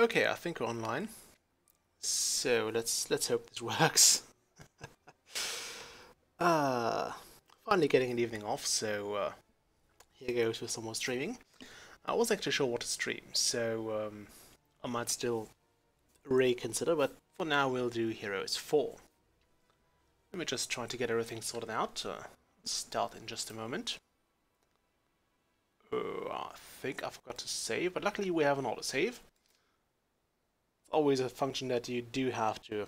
Okay, I think we're online. So let's hope this works. Finally getting an evening off, so here goes with some more streaming. I wasn't actually sure what to stream, so I might still reconsider, but for now we'll do Heroes 4. Let me just try to get everything sorted out. Start in just a moment. I think I forgot to save, but luckily we have an autosave. It's always a function that you do have to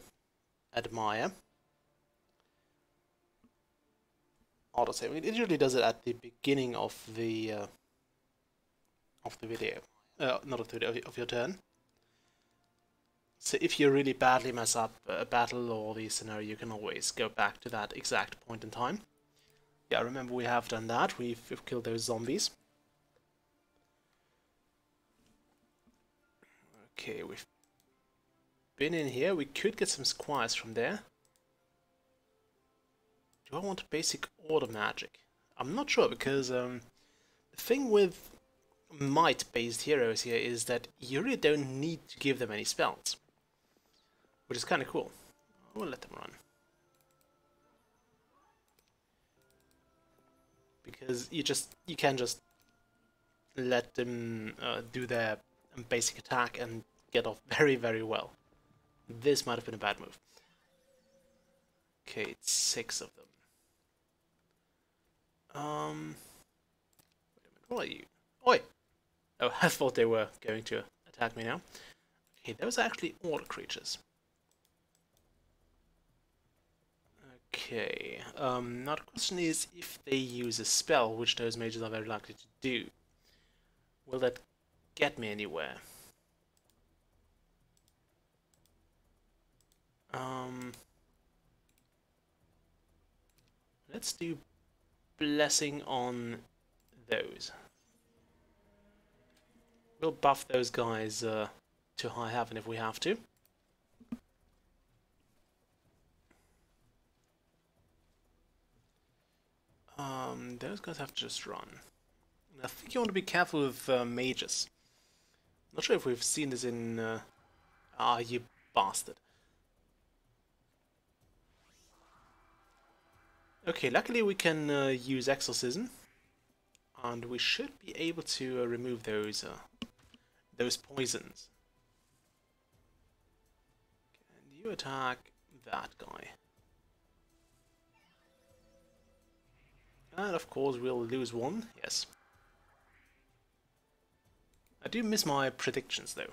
admire. Autosave. It usually does it at the beginning of the video, not of the video, of your turn. So if you really badly mess up a battle or the scenario, you can always go back to that exact point in time. Yeah, remember we have done that. We've killed those zombies. Okay, we've been in here. We could get some squires from there. Do I want basic order magic? I'm not sure, because the thing with might-based heroes here is that you really don't need to give them any spells, which is kind of cool. We'll let them run, because you can just let them do their basic attack and get off very, very well. This might have been a bad move. Okay, it's 6 of them. Wait a minute, what are you? Oi! Oh, I thought they were going to attack me now. Okay, those are actually order creatures. Okay, now the question is if they use a spell, which those mages are very likely to do. Will that get me anywhere? Let's do blessing on those. We'll buff those guys to high heaven if we have to. Those guys have to just run. And I think you want to be careful with mages. Not sure if we've seen this in... Ah, you bastard. Okay, luckily we can use Exorcism, and we should be able to remove those poisons. Can you attack that guy? And of course we'll lose one, yes. I do miss my predictions though.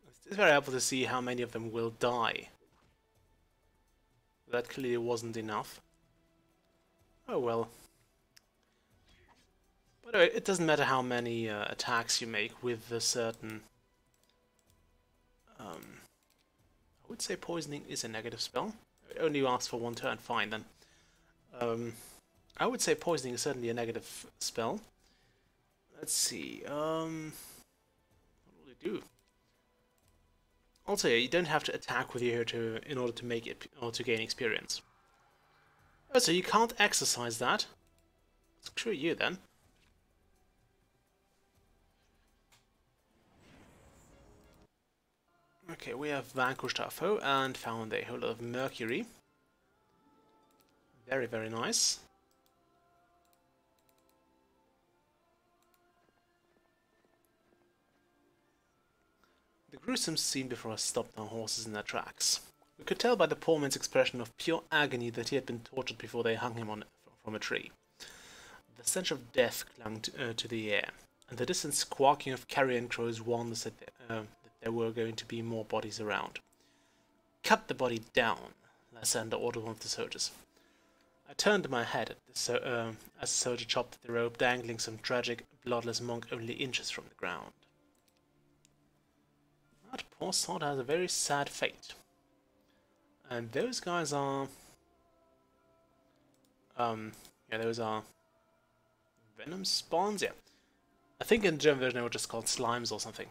It's very helpful to see how many of them will die. That clearly wasn't enough. Oh well. But it doesn't matter how many attacks you make with a certain... I would say poisoning is a negative spell. It only lasts for 1 turn, fine then. I would say poisoning is certainly a negative spell. Let's see, what will it do? Also, you don't have to attack with your hero in order to make it, or to gain experience. Oh, so you can't exercise that? Screw you then. Okay, we have vanquished our foe and found a whole lot of mercury. Very, very nice. The gruesome scene before us stopped our horses in their tracks. We could tell by the poor man's expression of pure agony that he had been tortured before they hung him from a tree. The stench of death clung to the air, and the distant squawking of carrion crows warned us that there were going to be more bodies around. "Cut the body down," Lysander ordered one of the soldiers. I turned my head as the soldier chopped at the rope, dangling some tragic, bloodless monk only inches from the ground. That poor sod has a very sad fate. And those guys are... yeah, those are... venom spawns? Yeah. I think in the German version they were just called slimes or something.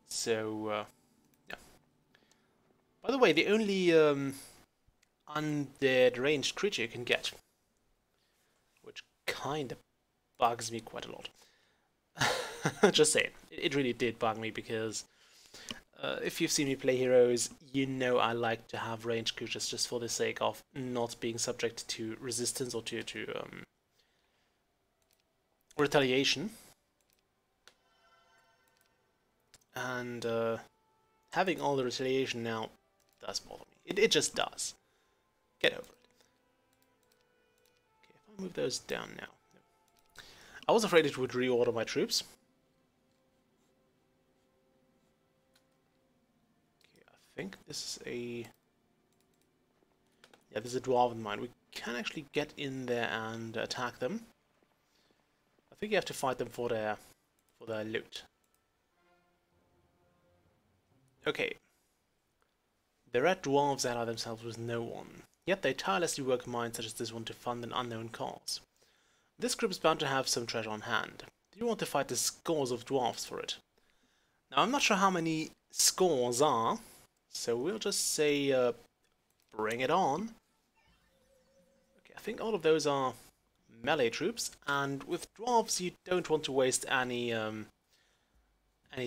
So, yeah. By the way, the only undead ranged creature you can get, which kind of bugs me quite a lot. Just saying. It really did bug me because if you've seen me play heroes, you know I like to have ranged creatures just for the sake of not being subject to resistance or to retaliation. And having all the retaliation now does bother me. It just does. Get over it. Okay, if I move those down now. I was afraid it would reorder my troops. Okay, I think this is a... Yeah, this is a dwarven mine. We can actually get in there and attack them. I think you have to fight them for their loot. Okay. The red dwarves ally themselves with no one, yet they tirelessly work mines such as this one to fund an unknown cause. This group is bound to have some treasure on hand. Do you want to fight the scores of dwarves for it? Now, I'm not sure how many scores are, so we'll just say, bring it on. Okay, I think all of those are melee troops, and with dwarves you don't want to waste any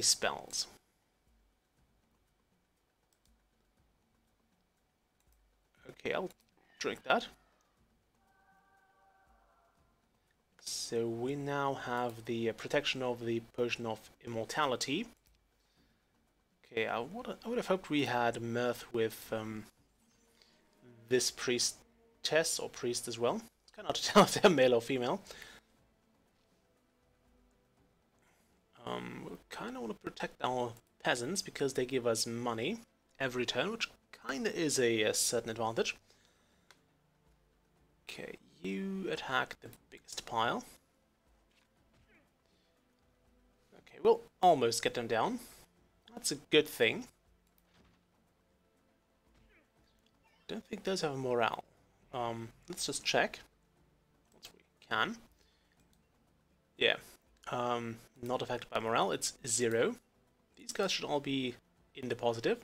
spells. Okay, I'll drink that. So we now have the protection of the potion of immortality. Okay, I would have hoped we had mirth with this priestess or priest as well. It's kind of hard to tell if they're male or female. We kind of want to protect our peasants because they give us money every turn, which kind of is a certain advantage. Okay, you attack the biggest pile. Okay, we'll almost get them down. That's a good thing. Don't think those have a morale. Let's just check. Once we can. Yeah. Not affected by morale, it's 0. These guys should all be in the positive.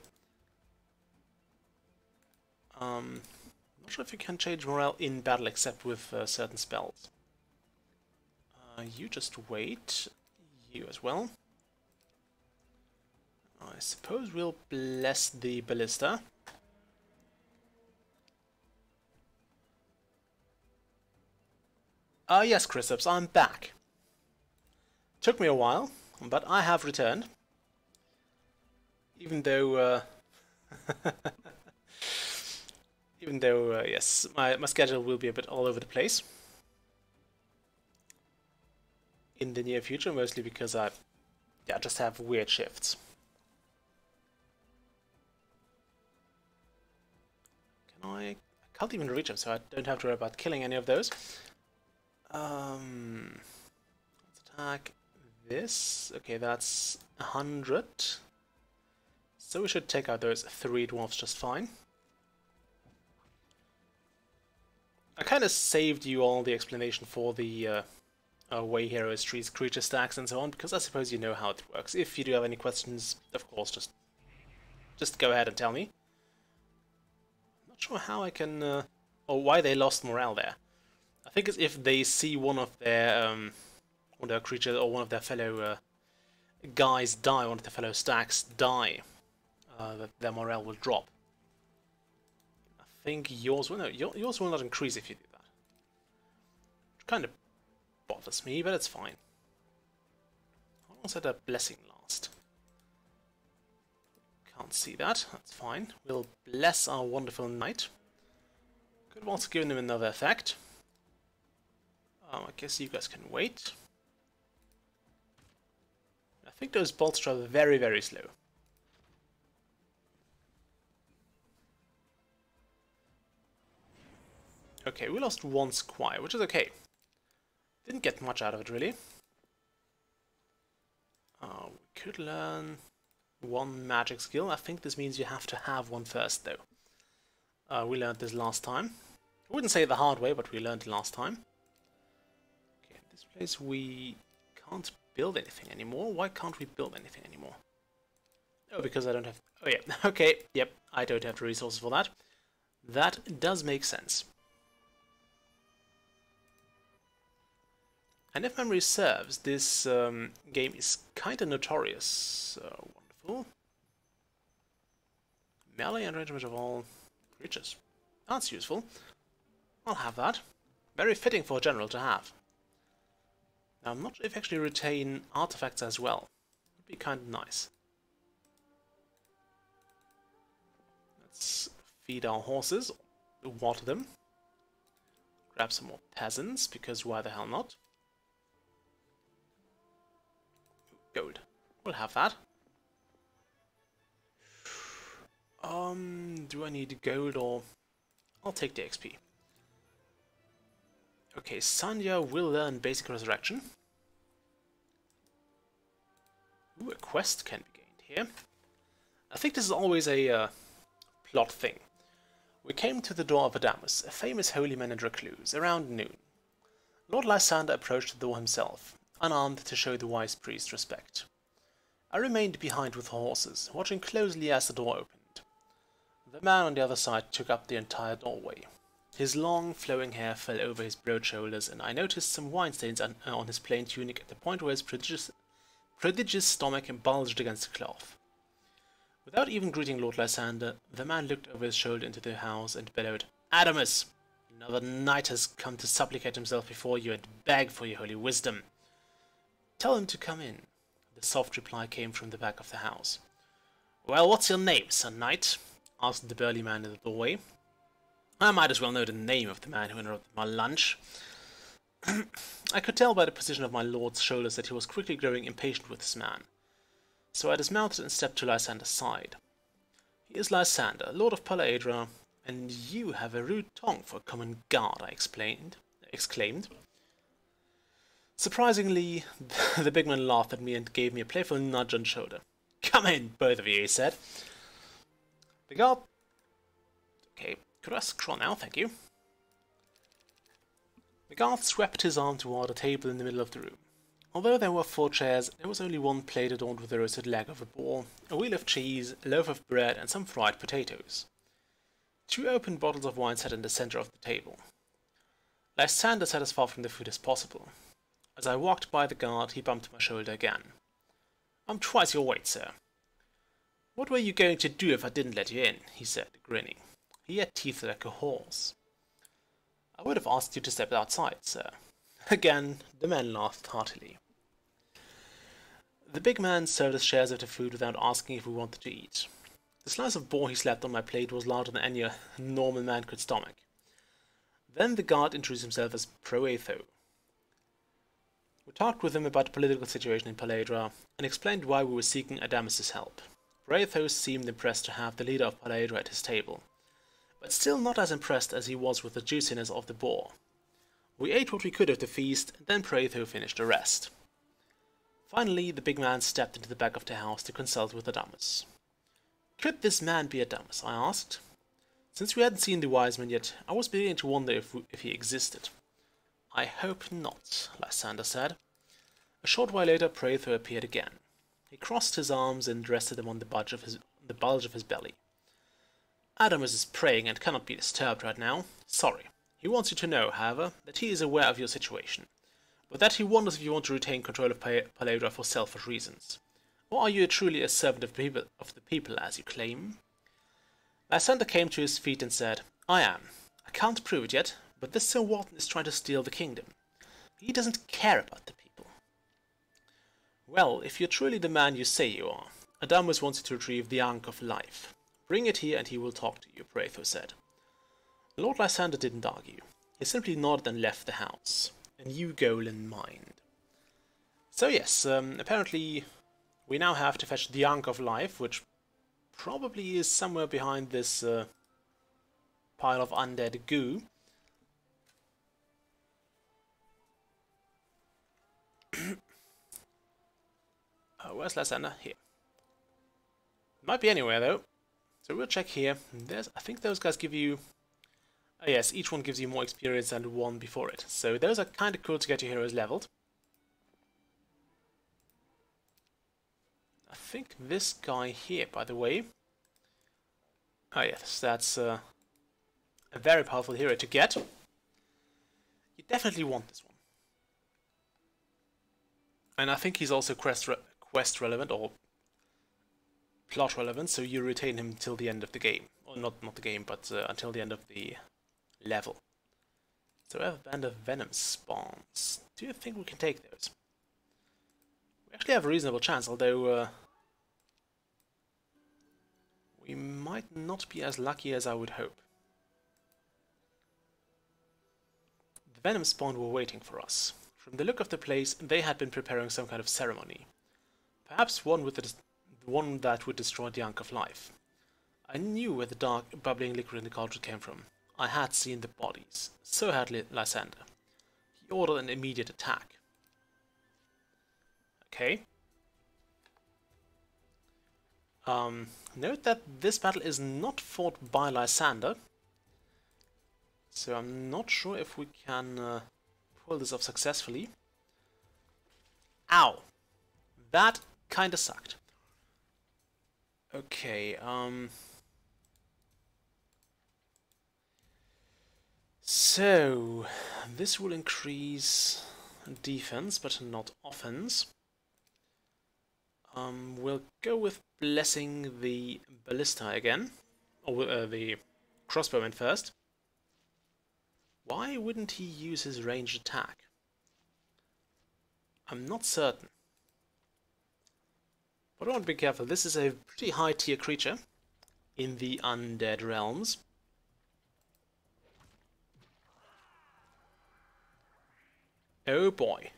Not sure if you can change morale in battle except with certain spells. You just wait. You as well. I suppose we'll bless the ballista. Yes, Chrysops, I'm back. Took me a while, but I have returned. Even though... yes, my schedule will be a bit all over the place in the near future, mostly because I just have weird shifts. I can't even reach them, so I don't have to worry about killing any of those. Let's attack this. Okay, that's 100. So we should take out those 3 dwarves just fine. I kind of saved you all the explanation for the way heroes treat creature stacks and so on, because I suppose you know how it works. If you do have any questions, of course, just go ahead and tell me. I'm not sure how I can, or why they lost morale there. I think it's if they see one of their creatures or one of their fellow guys die, one of their fellow stacks die, that their morale will drop. I think yours will, no, yours will not increase if you do that. Which kind of bothers me, but it's fine. How long said a blessing last? Can't see that, that's fine. We'll bless our wonderful knight. Could have also given him another effect. I guess you guys can wait. I think those bolts travel very, very slow. Okay, we lost 1 squire, which is okay. Didn't get much out of it, really. We could learn 1 magic skill. I think this means you have to have one first, though. We learned this last time. I wouldn't say the hard way, but we learned it last time. Okay, in this place we can't build anything anymore. Why can't we build anything anymore? Oh, because I don't have... Oh, yeah. Okay, yep. I don't have the resources for that. That does make sense. And if memory serves, this game is kinda notorious. Wonderful. Melee and range of all creatures. That's useful. I'll have that. Very fitting for a general to have. Now, I'm not sure if I actually retain artifacts as well. Would be kind of nice. Let's feed our horses, water them, grab some more peasants, because why the hell not? Gold. We'll have that. Do I need gold or... I'll take the XP. Okay, Sanya will learn basic resurrection. Ooh, a quest can be gained here. I think this is always a plot thing. We came to the door of Adamus, a famous holy man and recluse, around noon. Lord Lysander approached the door himself, unarmed to show the wise priest respect. I remained behind with the horses, watching closely as the door opened. The man on the other side took up the entire doorway. His long, flowing hair fell over his broad shoulders, and I noticed some wine stains on his plain tunic at the point where his prodigious stomach bulged against the cloth. Without even greeting Lord Lysander, the man looked over his shoulder into the house and bellowed, "Adamus! Another knight has come to supplicate himself before you and beg for your holy wisdom. Tell him to come in." The soft reply came from the back of the house. "Well, what's your name, Sir Knight?" asked the burly man in the doorway. I might as well know the name of the man who interrupted my lunch. I could tell by the position of my lord's shoulders that he was quickly growing impatient with this man. So I dismounted and stepped to Lysander's side. "He is Lysander, Lord of Palaedra, and you have a rude tongue for a common guard," I exclaimed. Surprisingly, the big man laughed at me and gave me a playful nudge on the shoulder. "Come in, both of you," he said. The guard... Okay, could I scroll now? Thank you. The guard swept his arm toward a table in the middle of the room. Although there were 4 chairs, there was only one plate adorned with a roasted leg of a boar, a wheel of cheese, a loaf of bread, and some fried potatoes. 2 open bottles of wine sat in the center of the table. Lysander sat as far from the food as possible. As I walked by the guard, he bumped my shoulder again. "I'm twice your weight, sir." "What were you going to do if I didn't let you in?" he said, grinning. He had teeth like a horse. "I would have asked you to step outside, sir." Again, the man laughed heartily. The big man served us shares of the food without asking if we wanted to eat. The slice of boar he slapped on my plate was larger than any normal man could stomach. Then the guard introduced himself as Proetho. We talked with him about the political situation in Palaedra, and explained why we were seeking Adamus' help. Proetho seemed impressed to have the leader of Palaedra at his table, but still not as impressed as he was with the juiciness of the boar. We ate what we could of the feast, and then Proetho finished the rest. Finally, the big man stepped into the back of the house to consult with Adamus. "Could this man be Adamus?" I asked. Since we hadn't seen the wise man yet, I was beginning to wonder if he existed. "I hope not," Lysander said. A short while later, Proetho appeared again. He crossed his arms and rested them on the bulge of his belly. "Adamus is praying and cannot be disturbed right now. Sorry. He wants you to know, however, that he is aware of your situation, but that he wonders if you want to retain control of Palaedra for selfish reasons. Or are you truly a servant of the people, as you claim?" Lysander came to his feet and said, "I am. I can't prove it yet, but this Sir Wharton is trying to steal the kingdom. He doesn't care about the people." "Well, if you're truly the man you say you are, Adamus wants you to retrieve the Ankh of Life. Bring it here and he will talk to you," Proetho said. Lord Lysander didn't argue. He simply nodded and left the house. A new goal in mind. So yes, apparently we now have to fetch the Ankh of Life, which probably is somewhere behind this pile of undead goo. Oh, where's Lysander? Here. Might be anywhere though. So we'll check here. I think those guys give you... Oh yes, each one gives you more experience than the one before it. So those are kind of cool to get your heroes leveled. I think this guy here, by the way... Oh yes, that's a very powerful hero to get. You definitely want this one. And I think he's also quest relevant or plot relevant, so you retain him till the end of the game. Or not the game, but until the end of the level. So we have a band of venom spawns. Do you think we can take those? We actually have a reasonable chance, although we might not be as lucky as I would hope. The venom spawn were waiting for us. From the look of the place, they had been preparing some kind of ceremony. Perhaps one that would destroy the Ankh of Life. I knew where the dark, bubbling liquid in the cauldron came from. I had seen the bodies. So had Lysander. He ordered an immediate attack. Okay. Note that this battle is not fought by Lysander. So I'm not sure if we can pull this off successfully. Ow! That kinda sucked. Okay, so this will increase defense, but not offense. We'll go with blessing the ballista again, or the crossbowman first. Why wouldn't he use his ranged attack? I'm not certain. But I want to be careful. This is a pretty high tier creature in the undead realms. Oh boy.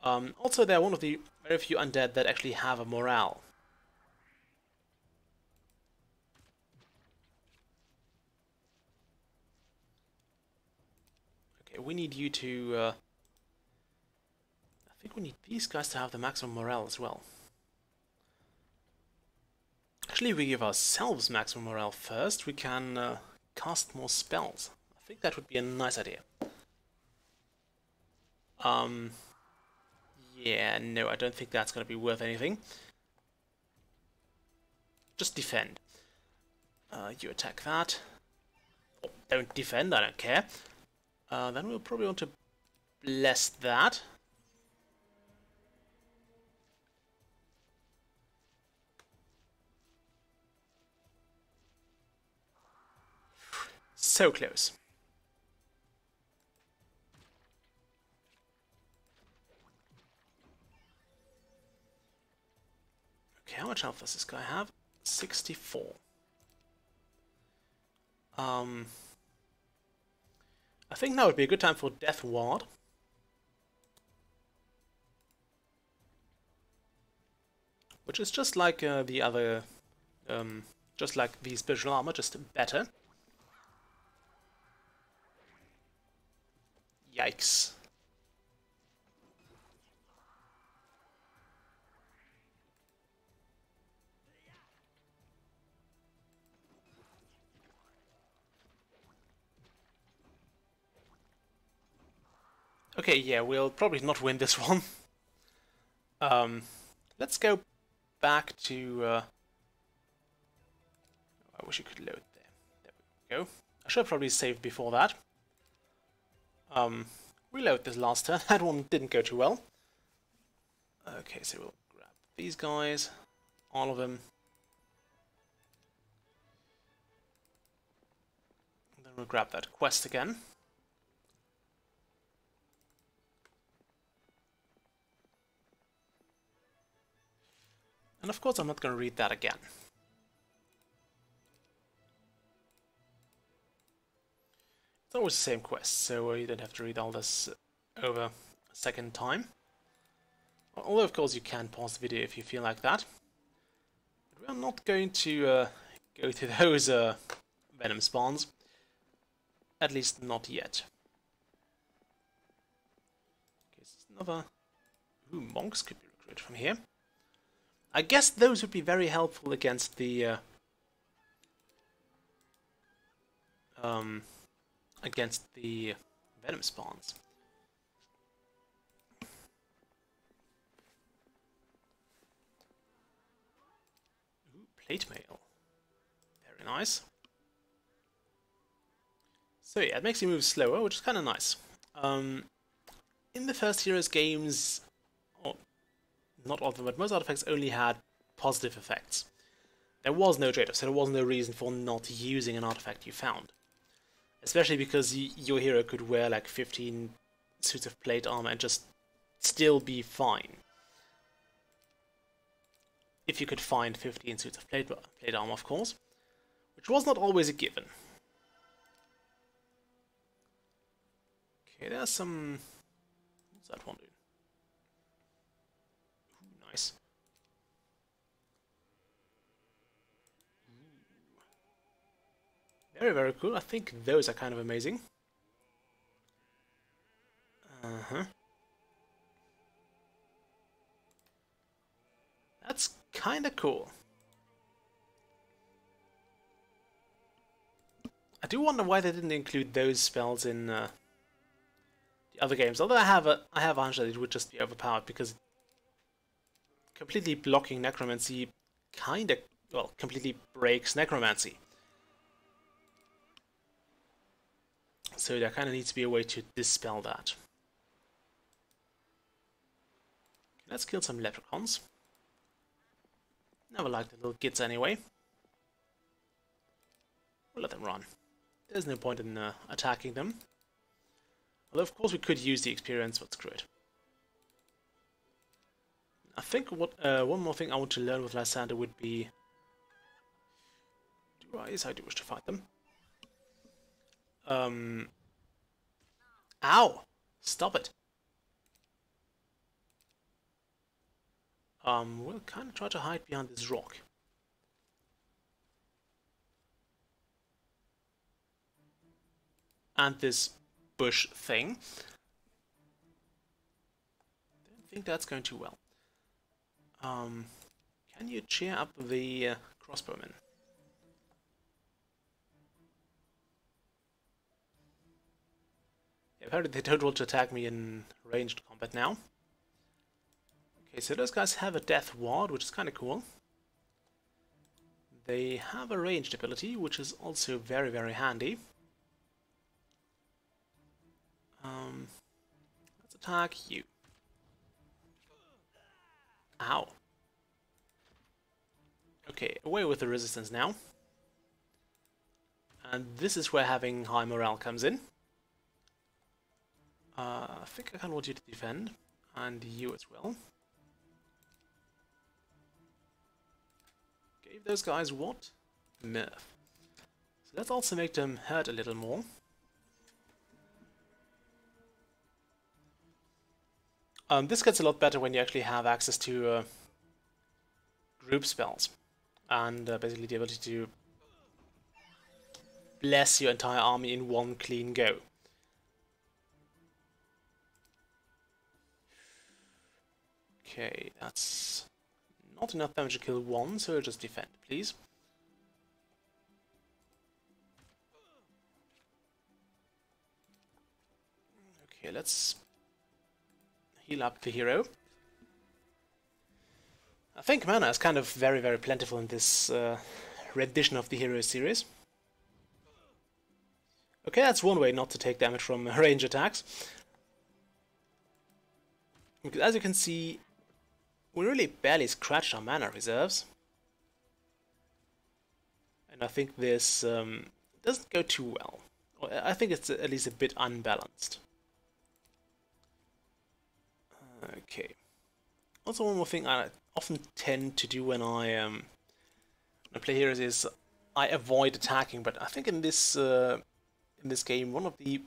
Also, they're one of the very few undead that actually have a morale. Okay, we need you to... I think we need these guys to have the maximum morale as well. Actually, if we give ourselves maximum morale first, we can cast more spells. I think that would be a nice idea. Yeah, no, I don't think that's going to be worth anything. Just defend. You attack that. Oh, don't defend, I don't care. Then we'll probably want to bless that. So close. Okay, how much health does this guy have? 64. I think now would be a good time for Death Ward. Which is just like the other, just like the spiritual armor, just better. Yikes. Okay, yeah, we'll probably not win this one. Let's go back to... I wish you could load there. There we go. I should have probably saved before that. Reload this last turn. That one didn't go too well. Okay, so we'll grab these guys. All of them. And then we'll grab that quest again. And of course I'm not going to read that again. It's always the same quest, so you don't have to read all this over a second time. Although of course you can pause the video if you feel like that. But we are not going to go to those venom spawns. At least not yet. Okay, so another... Ooh, monks could be recruited from here. I guess those would be very helpful against the venom spawns. Ooh, plate mail. Very nice. So yeah, it makes you move slower, which is kind of nice. in the first Heroes games, or not all of them, but most artifacts only had positive effects. There was no trade-off, so there was no reason for not using an artifact you found. Especially because your hero could wear like 15 suits of plate armor and just still be fine. If you could find 15 suits of plate armor, of course. Which was not always a given. Okay, there's some... What's that one doing? Ooh, nice. Very, very cool. I think those are kind of amazing. That's kind of cool. I do wonder why they didn't include those spells in the other games. Although I have a hunch that it would just be overpowered, because completely blocking necromancy kind of, well, completely breaks necromancy. So there kind of needs to be a way to dispel that. Okay, let's kill some leprechauns. Never liked the little gits anyway. We'll let them run. There's no point in attacking them. Although of course we could use the experience, but screw it. I think what one more thing I want to learn with Lysander would be... Yes, I do wish to fight them. Ow! Stop it! We'll kind of try to hide behind this rock. And this bush thing. Don't think that's going too well. Can you cheer up the crossbowmen? Yeah, apparently they don't want to attack me in ranged combat now. Okay, so those guys have a death ward, which is kind of cool. They have a ranged ability, which is also very, very handy. Let's attack you. Ow. Okay, away with the resistance now. And this is where having high morale comes in. I think I kind of want you to defend, and you as well. Gave those guys what? Mirth. So let's also make them hurt a little more. This gets a lot better when you actually have access to group spells, and basically the ability to bless your entire army in one clean go. Okay, that's not enough damage to kill one, so just defend, please. Okay, let's heal up the hero. I think mana is kind of very, very plentiful in this rendition of the Hero series. Okay, that's one way not to take damage from range attacks. Because as you can see, we really barely scratched our mana reserves. And I think this doesn't go too well. I think it's at least a bit unbalanced. Okay. Also, one more thing I often tend to do when I play heroes is I avoid attacking. But I think in this game, one of the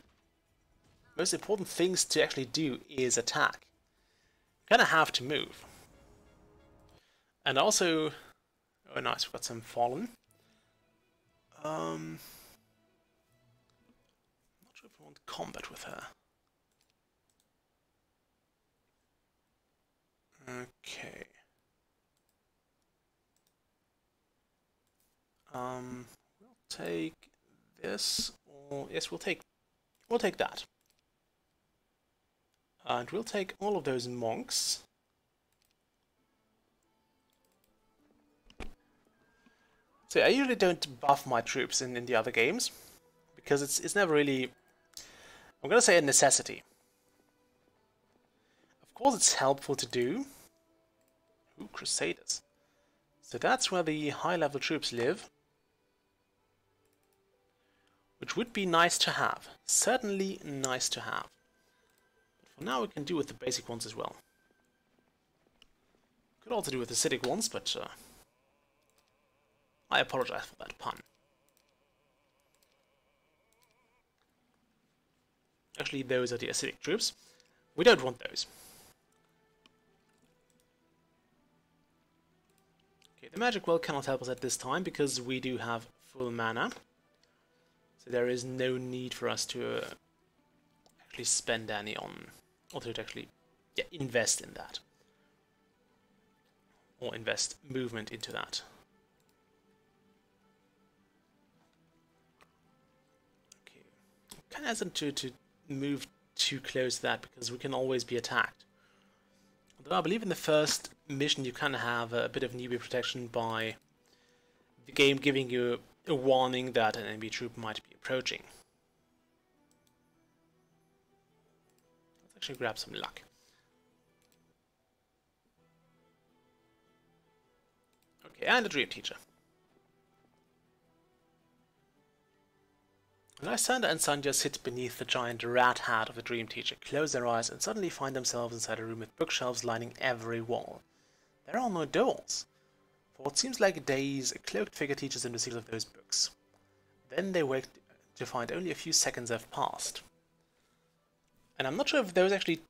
most important things to actually do is attack. You kind of have to move. And also, oh nice, we've got some fallen. Not sure if I want combat with her. Okay. We'll take this, or yes, we'll take that. And we'll take all of those monks. So I usually don't buff my troops in the other games, because it's never really, I'm gonna say, a necessity. Of course it's helpful to do. Ooh, Crusaders. So that's where the high-level troops live. Which would be nice to have. Certainly nice to have. But for now we can do with the basic ones as well. Could also do with the acidic ones, but I apologize for that pun. Actually, those are the acidic troops. We don't want those. Okay, the magic well cannot help us at this time because we do have full mana. So there is no need for us to actually spend any on, or to actually invest in that. Or invest movement into that. Okay, kind of hesitant to move too close to that because we can always be attacked. Although I believe in the first mission you kind of have a bit of newbie protection by the game giving you a warning that an enemy troop might be approaching. Let's actually grab some luck. Okay, and a dream teacher. Lysander and Sandhya sit beneath the giant rat hat of the dream teacher, close their eyes, and suddenly find themselves inside a room with bookshelves lining every wall. There are no doors. For what seems like days, a cloaked figure teaches them the secret of those books. Then they wake to find only a few seconds have passed. And I'm not sure if those actually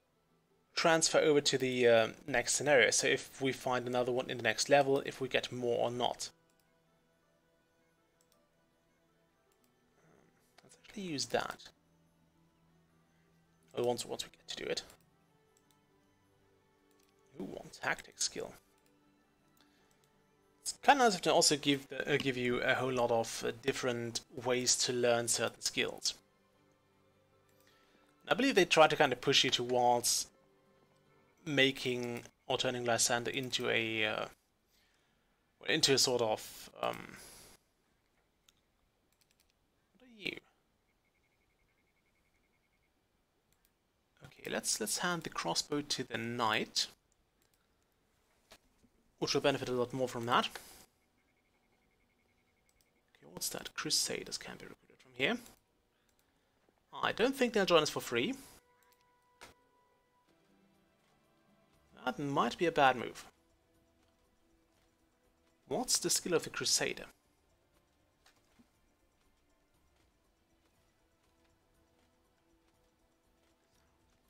transfer over to the next scenario, so if we find another one in the next level, if we get more or not. Let's actually use that. Well, once we get to do it. Ooh, one tactic skill. It's kind of nice to also give you a whole lot of different ways to learn certain skills. I believe they try to kind of push you towards making or turning Lysander into a sort of what are you? Okay, let's hand the crossbow to the knight, which will benefit a lot more from that. Okay, what's that? Crusaders can be recruited from here. I don't think they'll join us for free. That might be a bad move. What's the skill of the Crusader?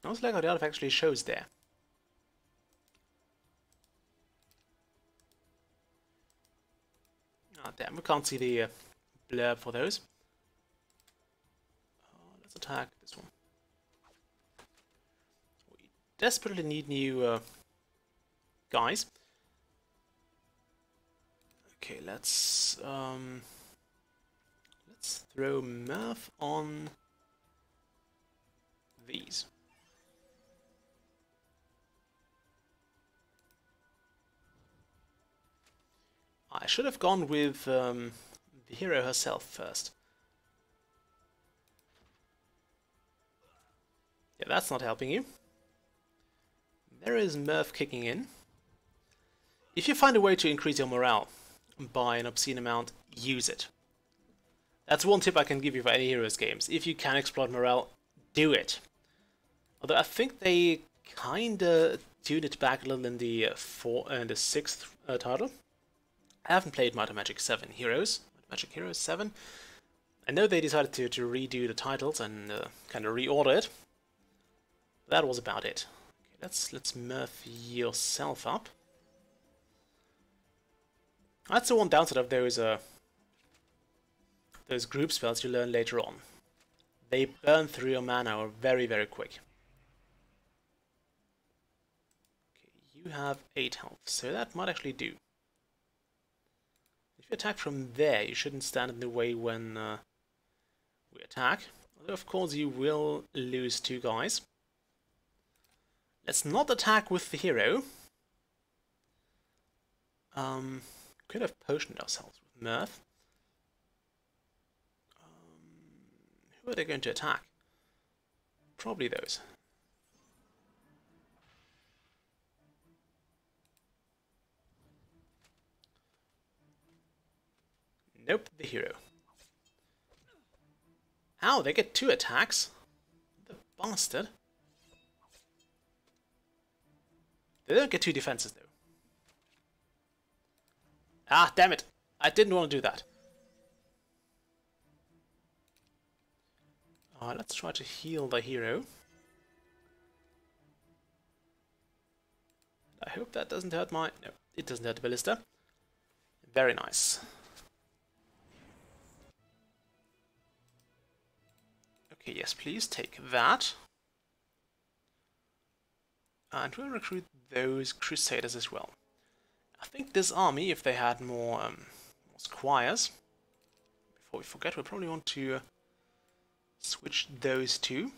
I also like how the artifact actually shows there. Ah, damn, we can't see the blurb for those. Let's attack this one. We desperately need new guys. Okay, let's throw Murph on these. I should have gone with the hero herself first. Yeah, that's not helping you. There is Murph kicking in. If you find a way to increase your morale by an obscene amount, use it. That's one tip I can give you for any Heroes games. If you can exploit morale, do it. Although I think they kinda tuned it back a little in the sixth title. I haven't played Might and Magic 7 Heroes. Might and Magic Heroes 7. I know they decided to redo the titles and kind of reorder it. That was about it. Okay, let's Murph yourself up. That's the one downside of those group spells you learn later on. They burn through your mana very, very quick. Okay, you have 8 health, so that might actually do. If you attack from there, you shouldn't stand in the way when we attack. Although, of course, you will lose 2 guys. Let's not attack with the hero. Could have potioned ourselves with Mirth. Who are they going to attack? Probably those. Nope, the hero. Ow, they get 2 attacks? The bastard. They don't get 2 defenses, though. Ah, damn it! I didn't want to do that. Let's try to heal the hero. I hope that doesn't hurt my... No, it doesn't hurt the ballista. Very nice. Okay, yes, please take that. And we'll recruit those crusaders as well. I think this army, if they had more squires, before we forget, we'll probably want to switch those two.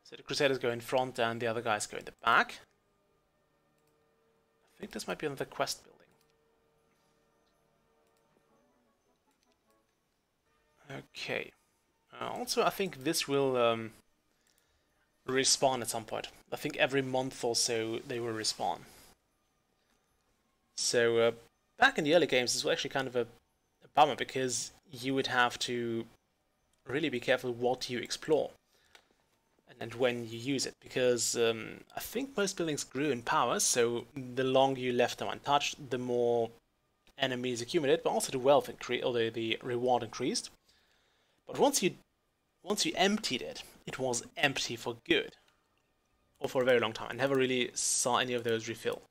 So the crusaders go in front and the other guys go in the back. I think this might be another quest building. Okay. Also, I think this will respawn at some point. I think every month or so they will respawn. So back in the early games, this was actually kind of a bummer because you would have to really be careful what you explore and when you use it, because I think most buildings grew in power, so the longer you left them untouched, the more enemies accumulated, but also the wealth increased, or the reward increased. But once you emptied it, it was empty for good, or for a very long time. I never really saw any of those refill.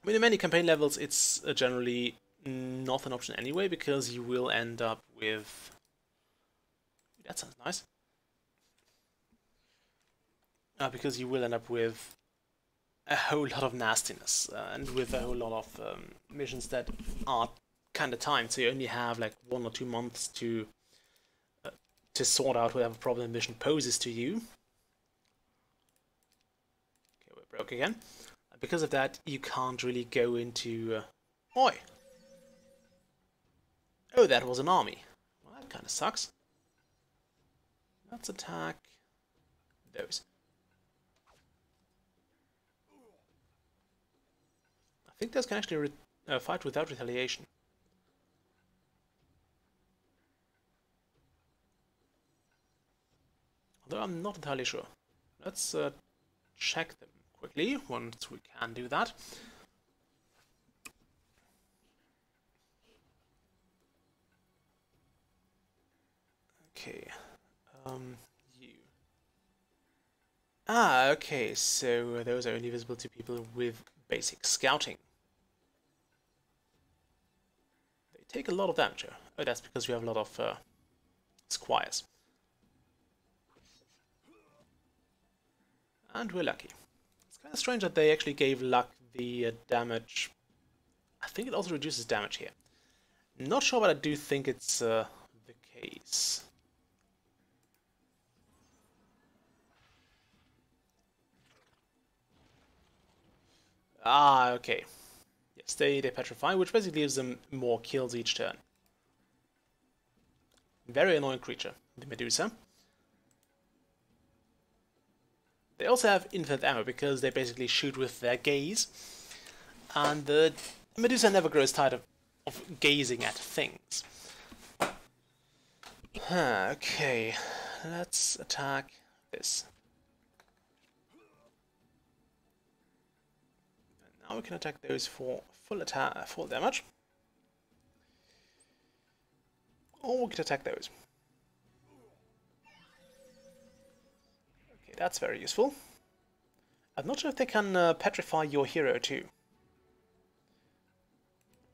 I mean, in many campaign levels, it's generally not an option anyway, because you will end up with... That sounds nice. Because you will end up with a whole lot of nastiness, and with a whole lot of missions that are kind of timed, so you only have like 1 or 2 months to sort out whatever problem the mission poses to you. Okay, we're broke again. Because of that, you can't really go into... Oi! Oh, that was an army. Well, that kind of sucks. Let's attack those. I think those can actually fight without retaliation. Although I'm not entirely sure. Let's check them quickly once we can do that. Okay. You. Ah, okay, so those are only visible to people with basic scouting. They take a lot of damage. Oh, that's because we have a lot of squires. And we're lucky. It's kind of strange that they actually gave luck the damage. I think it also reduces damage here. Not sure, but I do think it's the case. Ah, okay. Yes, they petrify, which basically gives them more kills each turn. Very annoying creature, the Medusa. They also have infinite ammo because they basically shoot with their gaze. And the Medusa never grows tired of gazing at things. Okay, let's attack this. Now we can attack those for full damage. Or we can attack those. Okay, that's very useful. I'm not sure if they can petrify your hero too.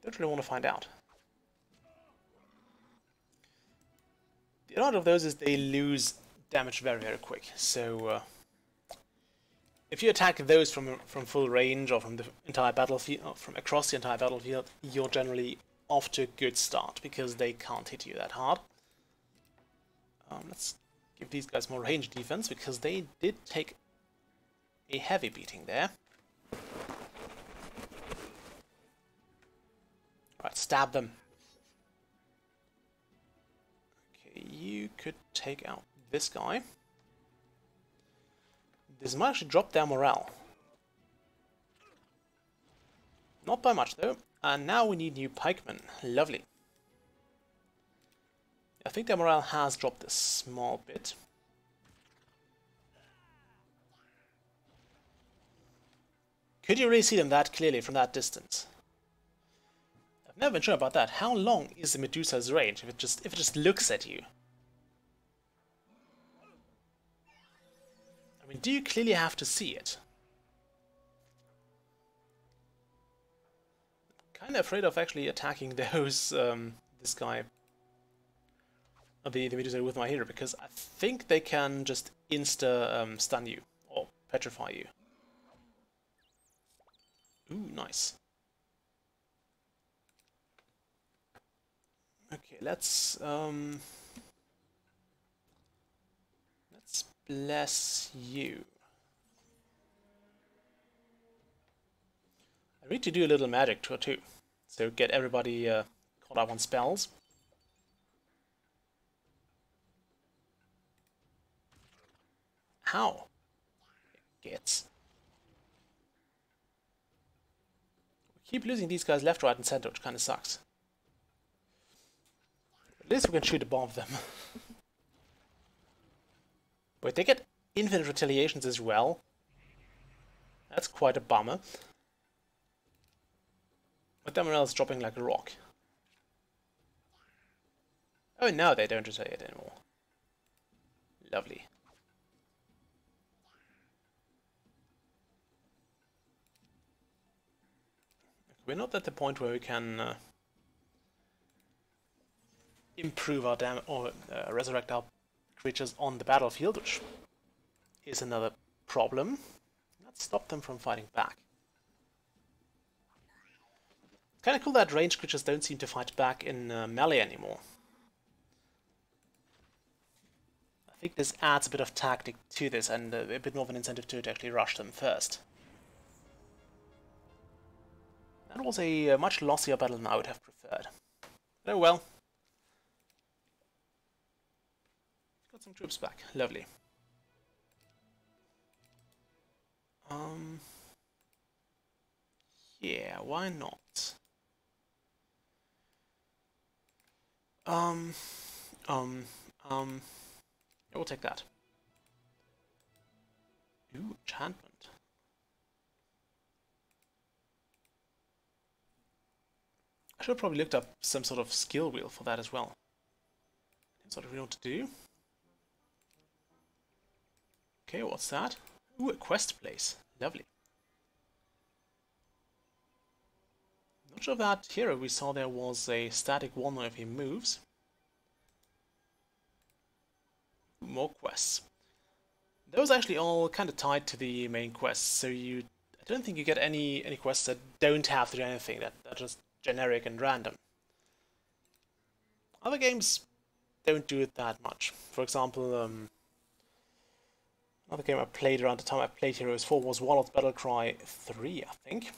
Don't really want to find out. The advantage of those is they lose damage very, very quick. So if you attack those from full range or from the entire battlefield, or from across the entire battlefield, you're generally off to a good start because they can't hit you that hard. Let's give these guys more range defense because they did take a heavy beating there. Alright, stab them. Okay, you could take out this guy. This might actually drop their morale. Not by much though. And now we need new pikemen. Lovely. I think their morale has dropped a small bit. Could you really see them that clearly from that distance? I've never been sure about that. How long is the Medusa's range if it just looks at you? I mean, do you clearly have to see it? I'm kind of afraid of actually attacking those this guy, the Medusa with my hero, because I think they can just insta stun you or petrify you. Ooh, nice. Okay, let's bless you. I need to do a little magic tour too, so get everybody caught up on spells. How? Gets. Keep losing these guys left, right, and center, which kind of sucks. At least we can shoot above them. Wait, they get infinite retaliations as well? That's quite a bummer. But their morale is dropping like a rock. Oh, now they don't retaliate anymore. Lovely. We're not at the point where we can improve our damage or resurrect our creatures on the battlefield, which is another problem. Let's stop them from fighting back. It's kind of cool that ranged creatures don't seem to fight back in melee anymore. I think this adds a bit of tactic to this and a bit more of an incentive to actually rush them first. That was a much lossier battle than I would have preferred. Oh well. Got some troops back. Lovely. Yeah, why not? We'll take that. Ooh, enchantment. I should have probably looked up some sort of skill wheel for that as well. That's what we want to do. Okay, what's that? Ooh, a quest place. Lovely. Not sure if that hero we saw there was a static one if he moves. Ooh, more quests. Those actually all kind of tied to the main quests, so I don't think you get any quests that don't have to do anything, that are just generic and random. Other games don't do it that much. For example, another game I played around the time I played Heroes 4 was Warlord's Battlecry 3, I think.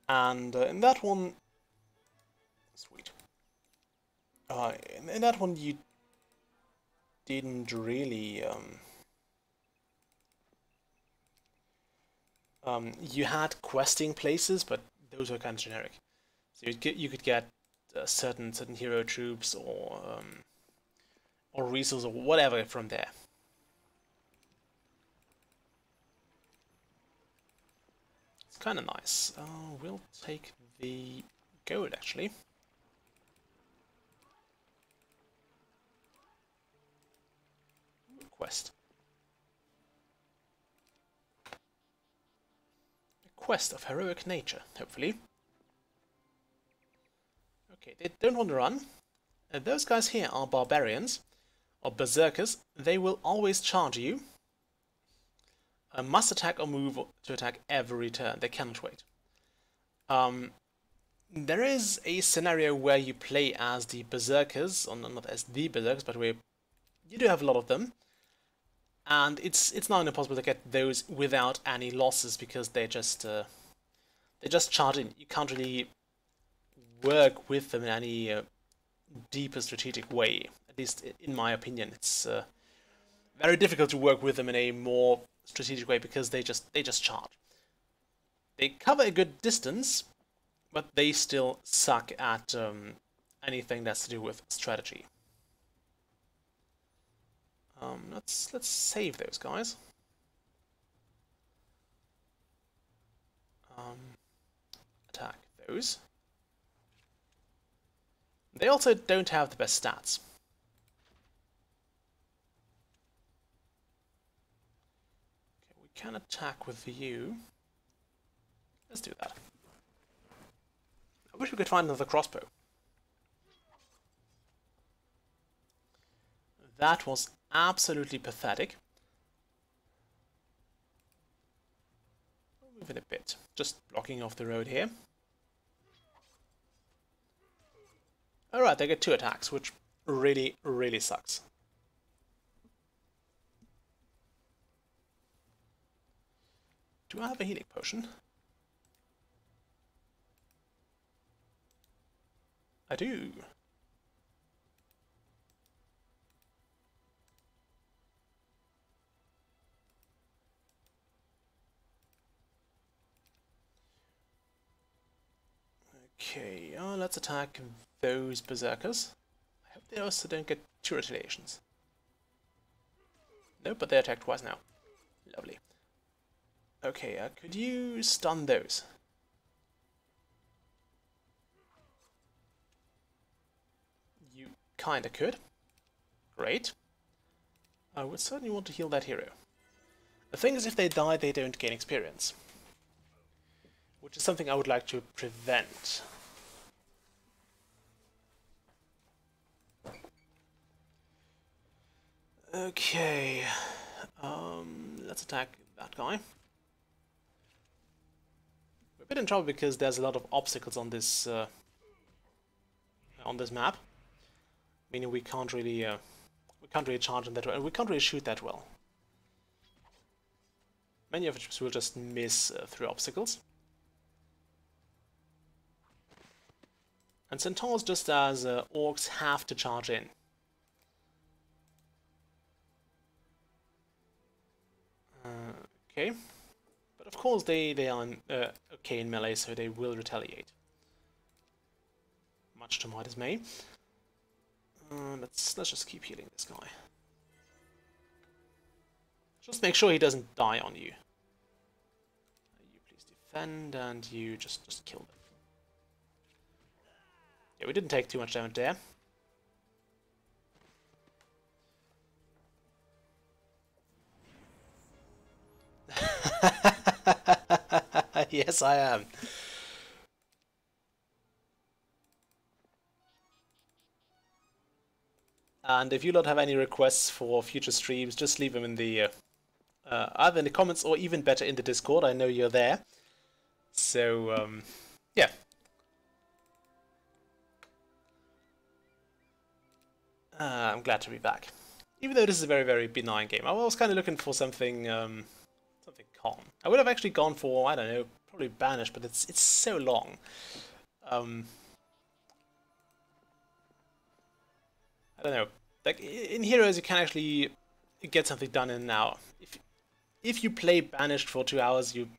And in that one... Sweet. In that one you didn't really... you had questing places, but those were kind of generic. So you could get certain hero troops or resources or whatever from there. It's kind of nice. We'll take the gold actually. Quest. Quest of heroic nature, hopefully. Okay, they don't want to run. Those guys here are barbarians, or berserkers. They will always charge you. Must attack or move to attack every turn. They cannot wait. There is a scenario where you play as the berserkers, or not as the berserkers, but where you do have a lot of them. And it's now impossible to get those without any losses because they just charge in. You can't really work with them in any deeper strategic way. At least in my opinion, it's very difficult to work with them in a more strategic way because they just charge. They cover a good distance, but they still suck at anything that's to do with strategy. Let's save those guys. Attack those. They also don't have the best stats. Okay, we can attack with you. Let's do that. I wish we could find another crossbow. That was absolutely pathetic. I'll move it a bit. Just blocking off the road here. Alright, they get 2 attacks, which really, really sucks. Do I have a healing potion? I do. Okay, let's attack those berserkers. I hope they also don't get 2 retaliations. Nope, but they attacked twice now. Lovely. Okay, could you stun those? You kinda could. Great. I would certainly want to heal that hero. The thing is, if they die, they don't gain experience, which is something I would like to prevent. Okay, let's attack that guy. We're a bit in trouble because there's a lot of obstacles on this map, meaning we can't really charge them that well, and we can't really shoot that well. Many of the troops will just miss through obstacles. And centaurs, just as orcs, have to charge in. Okay, but of course they are okay in melee, so they will retaliate. Much to my dismay. Let's just keep healing this guy. Just make sure he doesn't die on you. You please defend, and you just kill them. Yeah, we didn't take too much damage there. Yes, I am. And if you don't have any requests for future streams, just leave them in the either in the comments or even better in the Discord. I know you're there. So yeah. I'm glad to be back. Even though this is a very, very benign game, I was kind of looking for something something calm. I would have actually gone for, I don't know, probably Banished, but it's so long. I don't know. Like in Heroes, you can actually get something done in now. If you play Banished for 2 hours, you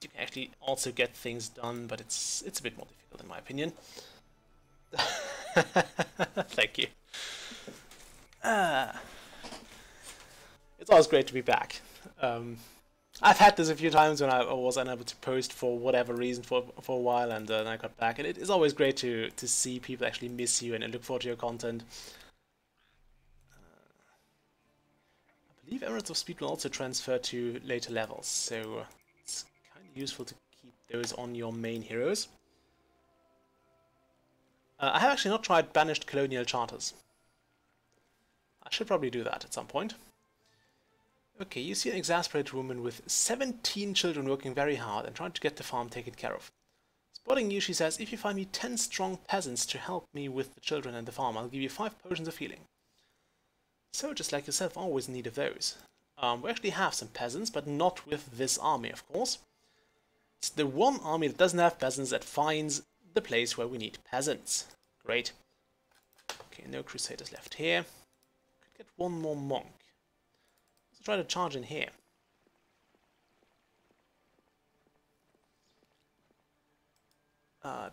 can actually also get things done, but it's a bit more difficult in my opinion. Thank you. It's always great to be back. I've had this a few times when I was unable to post for whatever reason for a while, and then I got back. And it is always great to see people actually miss you and look forward to your content. I believe Emeralds of Speed will also transfer to later levels, so it's kind of useful to keep those on your main heroes. I have actually not tried Banished Colonial Charters. I should probably do that at some point. Okay, you see an exasperated woman with 17 children working very hard and trying to get the farm taken care of. Spotting you, she says, if you find me 10 strong peasants to help me with the children and the farm, I'll give you 5 potions of healing. So, just like yourself, always in need of those. We actually have some peasants, but not with this army, of course. It's the one army that doesn't have peasants that finds the place where we need peasants. Great. Okay, no crusaders left here. Could get one more monk. Let's try to charge in here.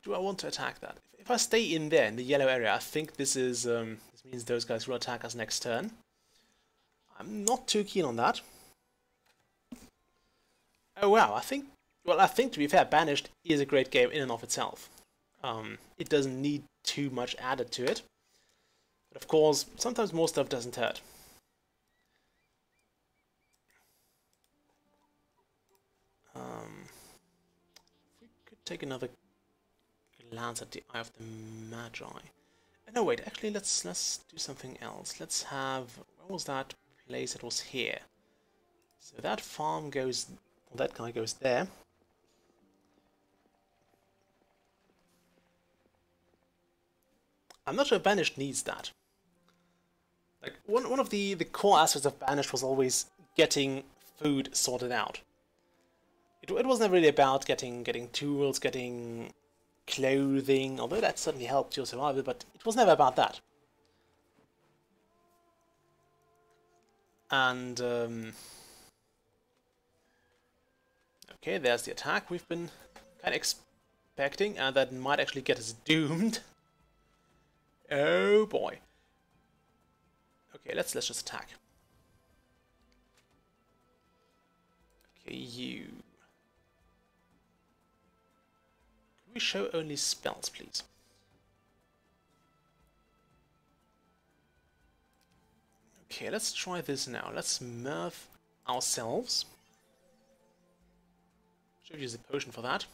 Do I want to attack that? If I stay in there, in the yellow area, I think this is this means those guys will attack us next turn. I'm not too keen on that. Oh wow, I think to be fair, Banished is a great game in and of itself. It doesn't need too much added to it. But of course, sometimes more stuff doesn't hurt. We could take another glance at the Eye of the Magi. No, wait. Actually, let's do something else. Let's have. Where was that place? It was here. So that farm goes. Well, that guy goes there. I'm not sure Banished needs that. Like one of the core aspects of Banished was always getting food sorted out. It wasn't really about getting tools, getting clothing, although that certainly helped your survival, but it was never about that. And okay, there's the attack we've been kind of expecting, and that might actually get us doomed. Oh boy. Okay, let's just attack. Okay, you. Can we show only spells, please? Okay, let's try this now. Let's mirth ourselves. Should use a potion for that.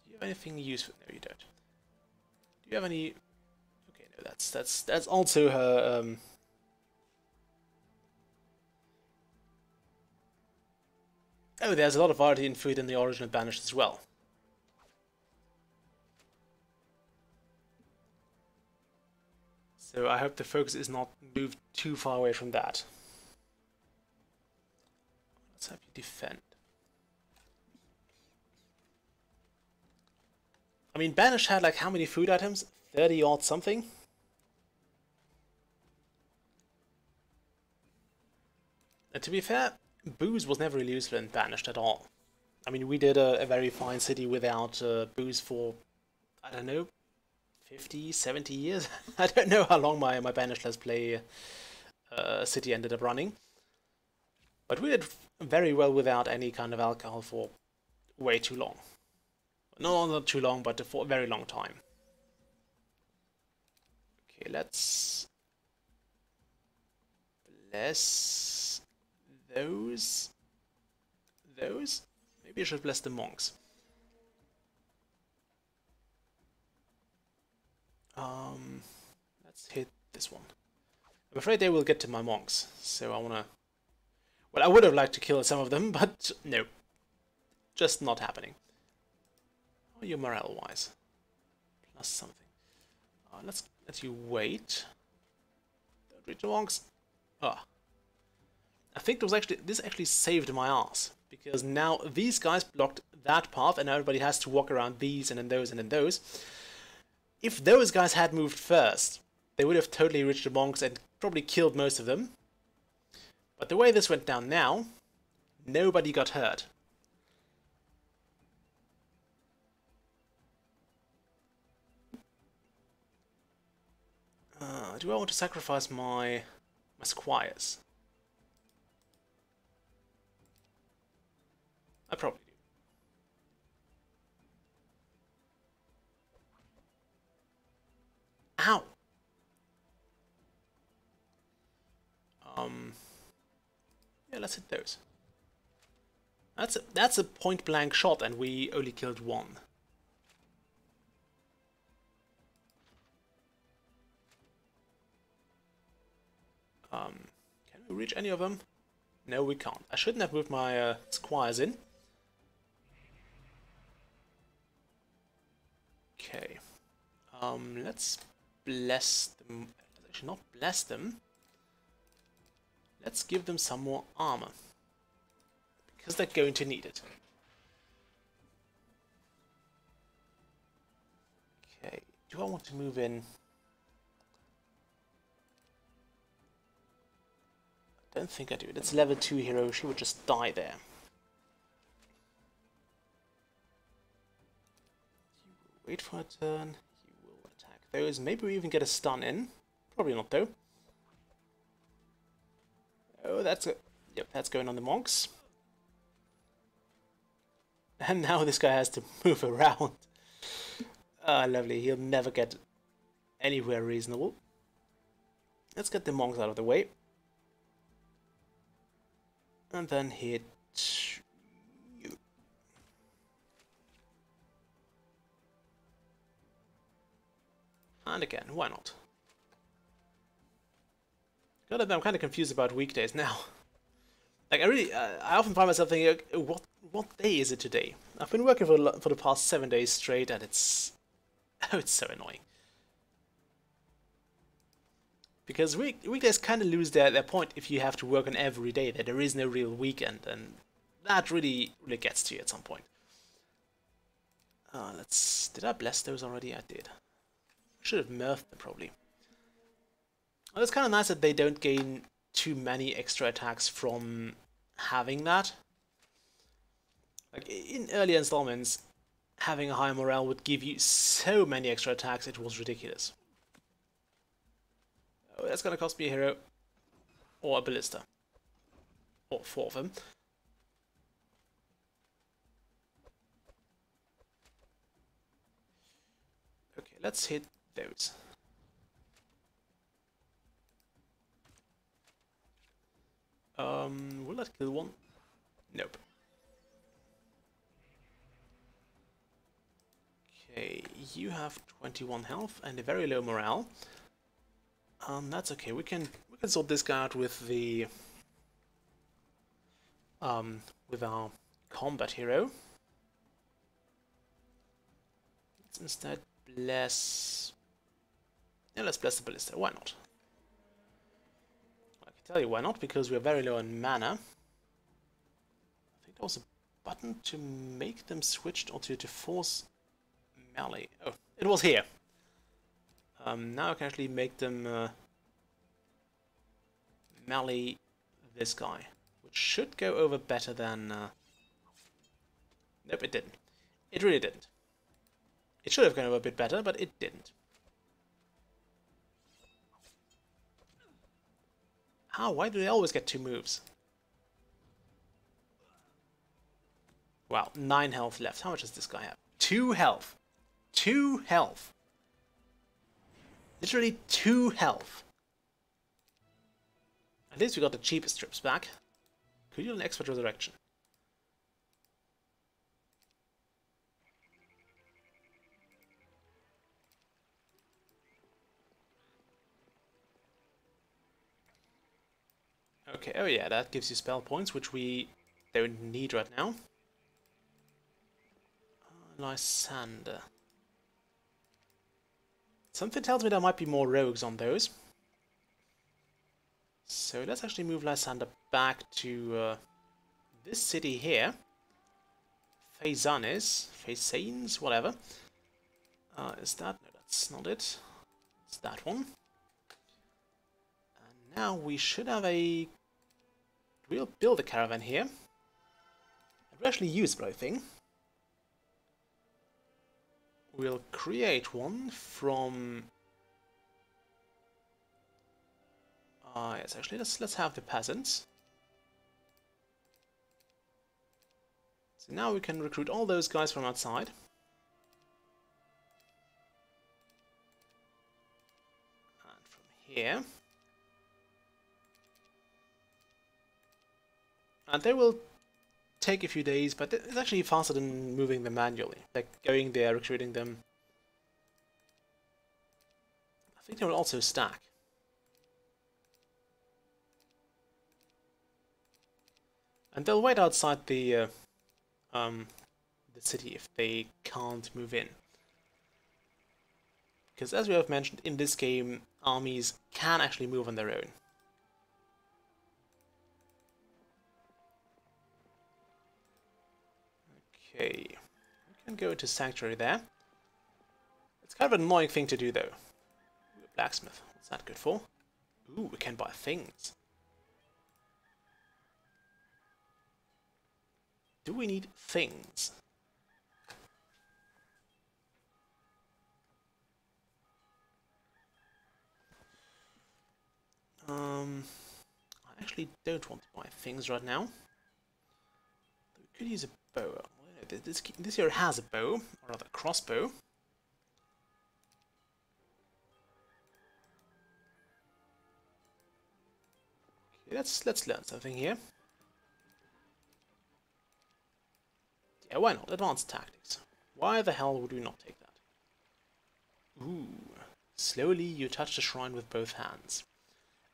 Do you have anything useful? No, you don't. Do you have any? Okay, no, that's also her. Oh, there's a lot of variety in food in the original Banished as well. So I hope the focus is not moved too far away from that. Let's have you defend. I mean, Banished had like how many food items? 30 odd something? And to be fair, booze was never really useful in Banished at all. I mean, we did a very fine city without booze for, I don't know, 50, 70 years? I don't know how long my Banished Let's Play city ended up running. But we did very well without any kind of alcohol for way too long. No, not too long, but for a very long time. Okay, let's bless those. Maybe I should bless the monks. Let's hit this one. I'm afraid they will get to my monks, so I wanna. Well, I would have liked to kill some of them, but no, just not happening. How are you morale-wise? Plus something. Let's let you wait. Don't reach the monks. Ah. I think this actually saved my ass, because now these guys blocked that path and now everybody has to walk around these and then those and then those. If those guys had moved first, they would have totally reached the monks and probably killed most of them. But the way this went down now, nobody got hurt. Do I want to sacrifice my squires? I probably do. Ow! Yeah, let's hit those. That's a point blank shot, and we only killed one. Can we reach any of them? No, we can't. I shouldn't have moved my squires in. Okay. Let's bless them. Let's actually not bless them. Let's give them some more armor, because they're going to need it. Okay, do I want to move in? I don't think I do. It's level 2 hero, she would just die there. turn, he will attack those. Maybe we even get a stun in. Probably not, though. Oh, that's a... Yep, that's going on the monks. And now this guy has to move around. Ah, lovely. He'll never get anywhere reasonable. Let's get the monks out of the way. And then hit you. And again, why not? God, I'm kind of confused about weekdays now. Like, I often find myself thinking, what day is it today? I've been working for the past 7 days straight, and it's oh, it's so annoying. Because weekdays kind of lose their point if you have to work on every day. That there is no real weekend, and that really gets to you at some point. Did I bless those already? I did. Should have nerfed them probably. Well, it's kind of nice that they don't gain too many extra attacks from having that. Like in earlier installments, having a high morale would give you so many extra attacks, it was ridiculous. Oh, that's gonna cost me a hero. Or a ballista. Or 4 of them. Okay, let's hit those. Will that kill one? Nope. Okay, you have 21 health and a very low morale. That's okay. We can sort this guy out with the with our combat hero. Let's instead bless. Yeah, let's bless the ballista. Why not? I can tell you why not, because we're very low on mana. I think there was a button to make them switched or to force melee. Oh, it was here. Now I can actually make them melee this guy, which should go over better than... Nope, it didn't. It really didn't. It should have gone over a bit better, but it didn't. How? Why do they always get 2 moves? Wow, 9 health left. How much does this guy have? 2 health. 2 health. Literally 2 health. At least we got the cheapest trips back. Could you do an expert resurrection? Okay, oh yeah, that gives you spell points, which we don't need right now. Lysander. Something tells me there might be more rogues on those. So let's actually move Lysander back to this city here. Faisanes, whatever. Is that? No, that's not it. It's that one. And now we should have a... We'll build a caravan here. It's actually usable, I think. We'll create one from... yes, actually, let's have the peasants. So now we can recruit all those guys from outside. And from here. And they will take a few days, but it's actually faster than moving them manually. Like going there, recruiting them. I think they will also stack. And they'll wait outside the city if they can't move in. Because as we have mentioned, in this game, armies can actually move on their own. Okay, we can go into Sanctuary there. It's kind of an annoying thing to do though. Ooh, a blacksmith, what's that good for? Ooh, we can buy things. Do we need things? actually don't want to buy things right now. We could use a bow. This here has a bow, or rather a crossbow. Okay, let's learn something here. Yeah, why not? Advanced tactics. Why the hell would we not take that? Ooh. Slowly you touch the shrine with both hands.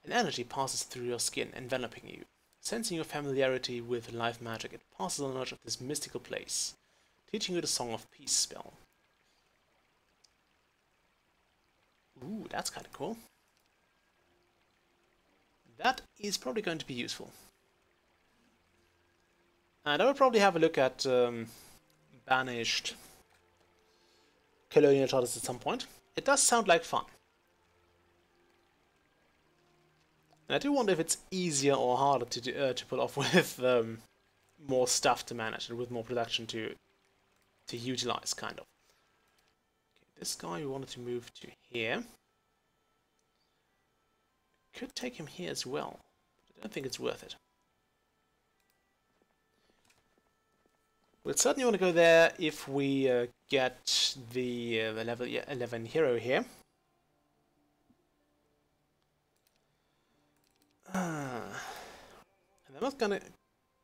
An energy passes through your skin, enveloping you. Sensing your familiarity with life magic, it passes on knowledge of this mystical place, teaching you the Song of Peace spell. Ooh, that's kind of cool. That is probably going to be useful. And I will probably have a look at banished colonial charters at some point. It does sound like fun. And I do wonder if it's easier or harder to pull off with more stuff to manage and with more production to utilize, kind of. Okay, this guy we wanted to move to here. Could take him here as well, but I don't think it's worth it. We'll certainly want to go there if we get the level 11 hero here. And I'm not gonna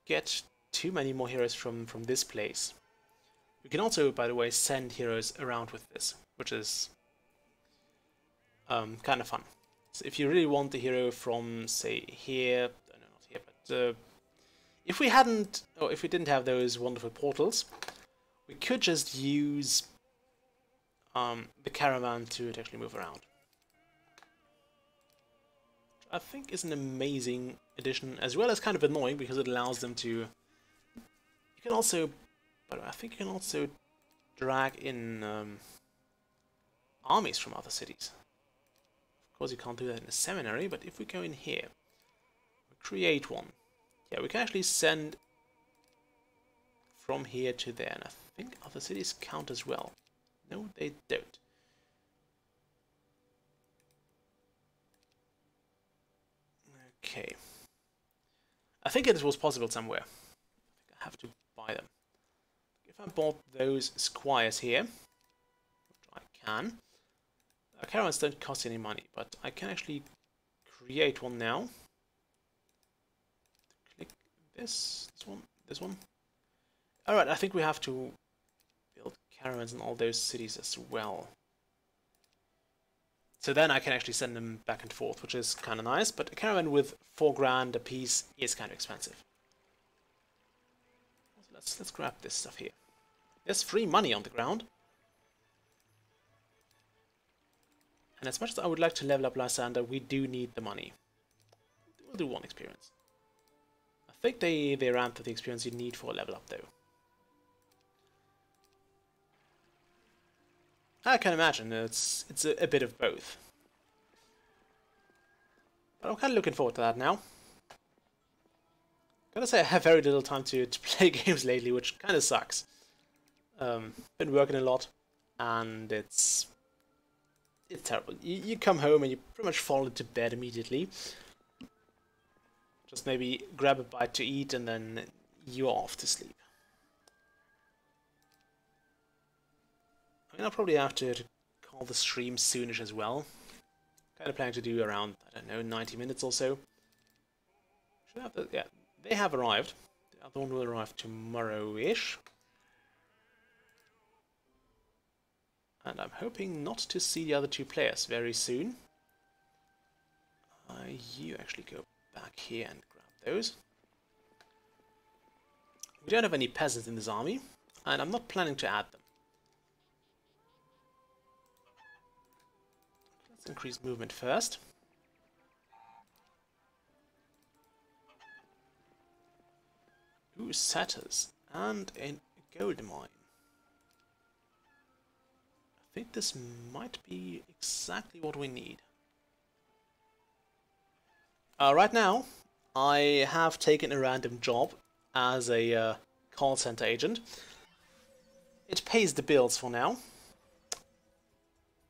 get too many more heroes from this place. We can also, by the way, send heroes around with this, which is kind of fun. So if you really want the hero from, say, here, no, not here, but if we hadn't, or if we didn't have those wonderful portals, we could just use the caravan to actually move around. Which I think is an amazing addition, as well as kind of annoying because it allows them to. You can also, but I think you can also drag in armies from other cities. Of course, you can't do that in a seminary, but if we go in here, we create one. Yeah, we can actually send from here to there, and I think other cities count as well. No, they don't. Okay. I think it was possible somewhere. I think I have to buy them. If I bought those squires here, which I can, caravans don't cost any money, but I can actually create one now. Click this one. Alright, I think we have to build caravans in all those cities as well. So then I can actually send them back and forth, which is kind of nice, but a caravan with 4 grand a piece is kind of expensive. So let's grab this stuff here. There's free money on the ground. And as much as I would like to level up Lysander, we do need the money. We'll do 1 experience. I think they ramped up the experience you need for a level up, though. I can imagine it's a bit of both. But I'm kind of looking forward to that now. Gotta say, I have very little time to play games lately, which kind of sucks. Been working a lot, and it's terrible. You come home and you pretty much fall into bed immediately. Just maybe grab a bite to eat, and then you're off to sleep. I mean, I'll probably have to call the stream soonish as well. Kind of planning to do around, I don't know, 90 minutes or so. Should have the, yeah, they have arrived. The other one will arrive tomorrow-ish. And I'm hoping not to see the other 2 players very soon. You actually go back here and grab those. We don't have any peasants in this army, and I'm not planning to add them. Let's increase movement first. Ooh, satyrs and a gold mine. I think this might be exactly what we need. Right now, I have taken a random job as a call center agent. It pays the bills for now,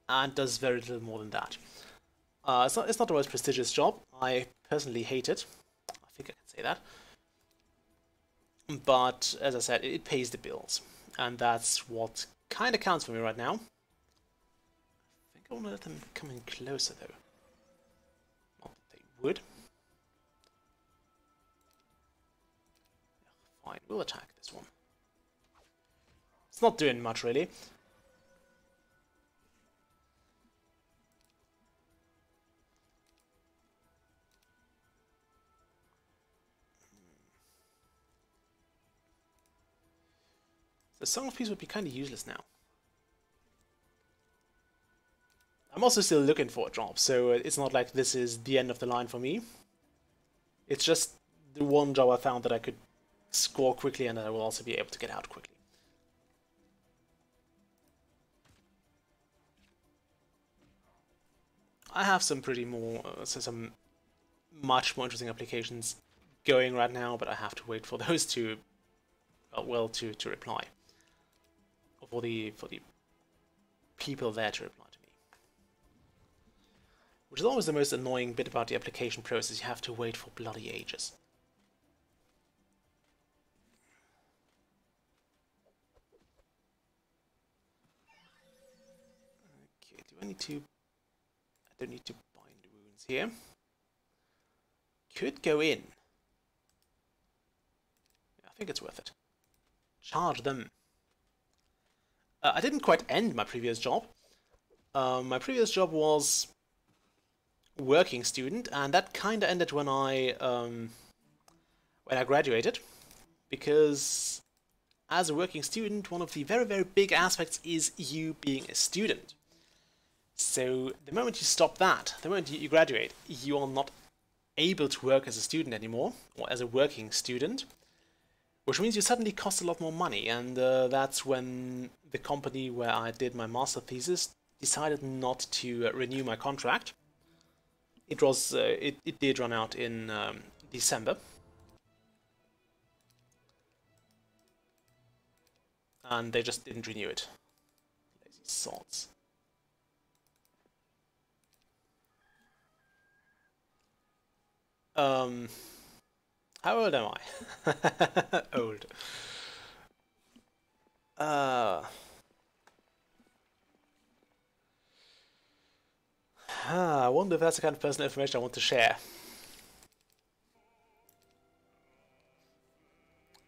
and does very little more than that. It's not the most prestigious job. I personally hate it. say that. But as I said, it pays the bills, and that's what kind of counts for me right now. I think I want to let them come in closer though. Not that they would. Fine, we'll attack this one. It's not doing much really. The Song of Peace would be kind of useless now. I'm also still looking for a job, so it's not like this is the end of the line for me. It's just the one job I found that I could score quickly and I will also be able to get out quickly. I have some some much more interesting applications going right now, but I have to wait for those to, to reply. Or for the people there to reply to me. Which is always the most annoying bit about the application process, you have to wait for bloody ages. Okay, do I need to... I don't need to bind wounds here. Could go in. Yeah, I think it's worth it. Charge them. I didn't quite end my previous job. My previous job was working student, and that kind of ended when I graduated, because as a working student, one of the very, very big aspects is you being a student. So the moment you stop that, the moment you graduate, you are not able to work as a student anymore, or as a working student, which means you suddenly cost a lot more money, and that's when the company where I did my master thesis decided not to renew my contract. It did run out in December, and they just didn't renew it. Lazy sods. How old am I? Old. I wonder if that's the kind of personal information I want to share.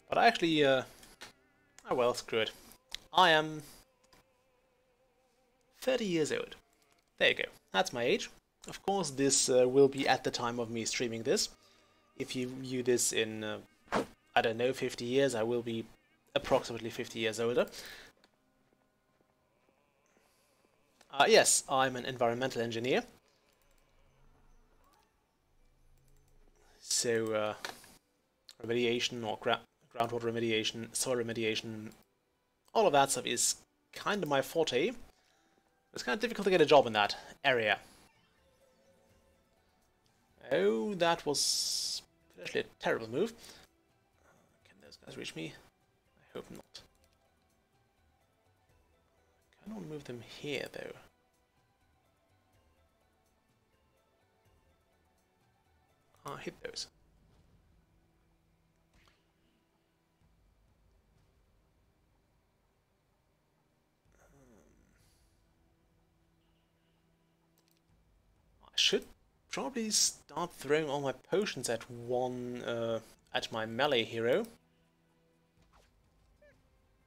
But I actually, oh well, screw it. I am 30 years old. There you go. That's my age. Of course, this will be at the time of me streaming this. If you view this in, I don't know, 50 years, I will be approximately 50 years older. Yes, I'm an environmental engineer. So, remediation or groundwater remediation, soil remediation, all of that stuff is kind of my forte. It's kind of difficult to get a job in that area. Oh, that was actually a terrible move. Can those guys reach me? I hope not. I kind of want to move them here, though. Hit those. I should probably start throwing all my potions at at my melee hero,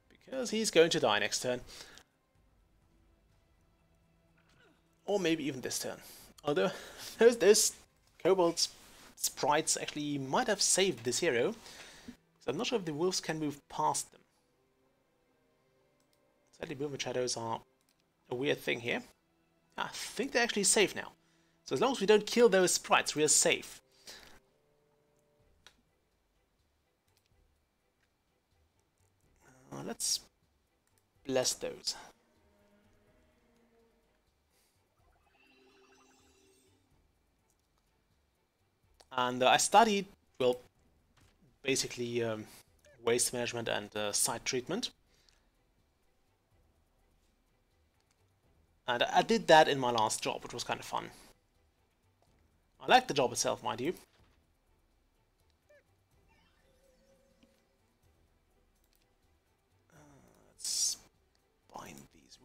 because he's going to die next turn, or maybe even this turn. Although those kobolds sprites actually might have saved this hero, so I'm not sure if the wolves can move past them. Sadly, movement shadows are a weird thing here. I think they're actually safe now. So as long as we don't kill those sprites, we are safe. Let's bless those. And I studied, well, basically waste management and site treatment. And I did that in my last job, which was kind of fun. I liked the job itself, mind you.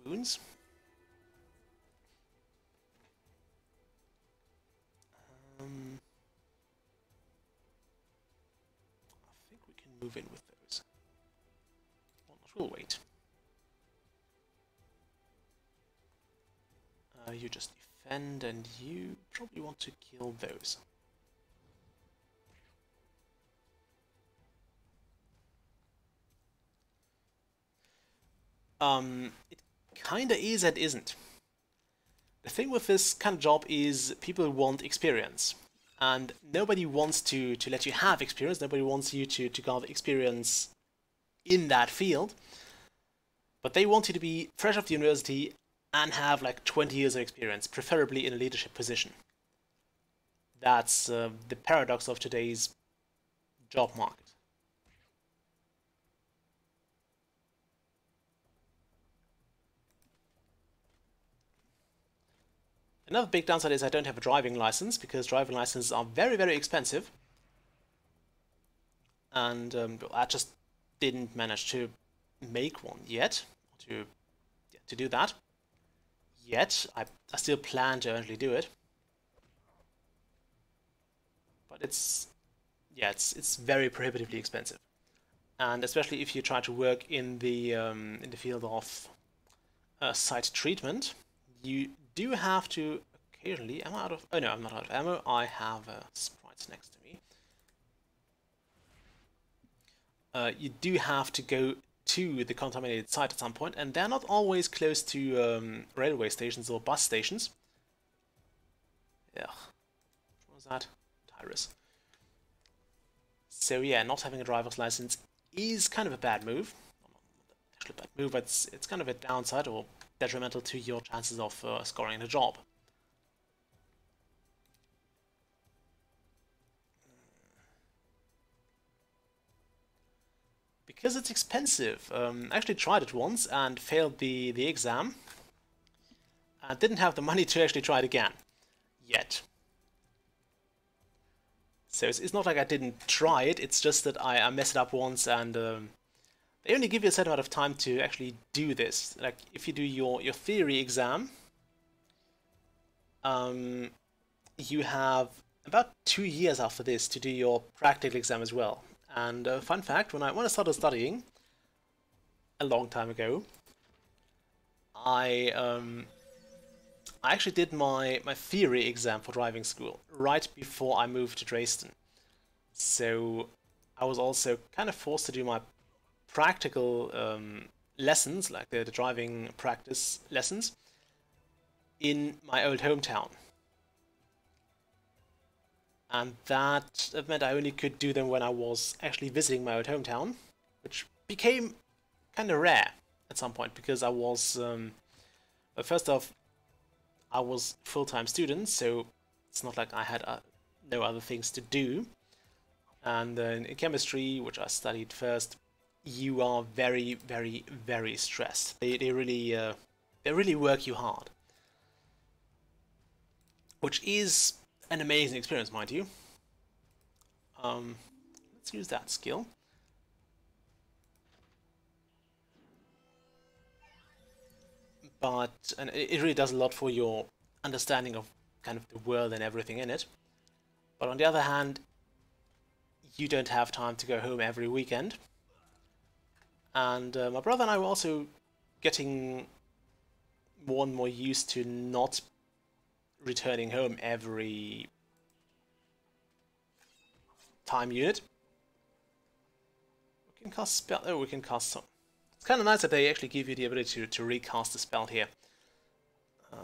wounds. I think we can move in with those. Well, not, we'll wait. You just defend, and you probably want to kill those. It kinda is and isn't. The thing with this kind of job is people want experience, and nobody wants to let you have experience. Nobody wants you to gather experience in that field, but they want you to be fresh off the university and have like 20 years of experience, preferably in a leadership position. That's the paradox of today's job market. Another big downside is I don't have a driving license, because driving licenses are very, very expensive. And I just didn't manage to make one yet, to do that. Yet, I still plan to eventually do it. But it's very prohibitively expensive. And especially if you try to work in the field of site treatment, you do have to occasionally... Am I out of... Oh no, I'm not out of ammo. I have sprites next to me. You do have to go to the contaminated site at some point, and they're not always close to railway stations or bus stations. Yeah. What was that? Tyrus. So yeah, not having a driver's license is kind of a bad move. Actually a bad move, but it's kind of a downside or detrimental to your chances of scoring a job. Because it's expensive. I actually tried it once and failed the exam. And didn't have the money to actually try it again. Yet. So it's not like I didn't try it, it's just that I messed it up once, and they only give you a certain amount of time to actually do this. Like, if you do your theory exam, you have about 2 years after this to do your practical exam as well. And fun fact, when I started studying a long time ago, I actually did my theory exam for driving school right before I moved to Dresden. So I was also kind of forced to do my practical lessons, like the driving practice lessons, in my old hometown. And that meant I only could do them when I was actually visiting my old hometown, which became kind of rare at some point, because I was, first off, I was a full-time student, so it's not like I had no other things to do. And in chemistry, which I studied first, you are very, very, very stressed. They really work you hard, which is an amazing experience, mind you. Let's use that skill. But and it really does a lot for your understanding of kind of the world and everything in it. But on the other hand, you don't have time to go home every weekend. And my brother and I were also getting more and more used to not returning home every time unit. We can cast spell. Oh, we can cast some. It's kind of nice that they actually give you the ability to recast the spell here. Do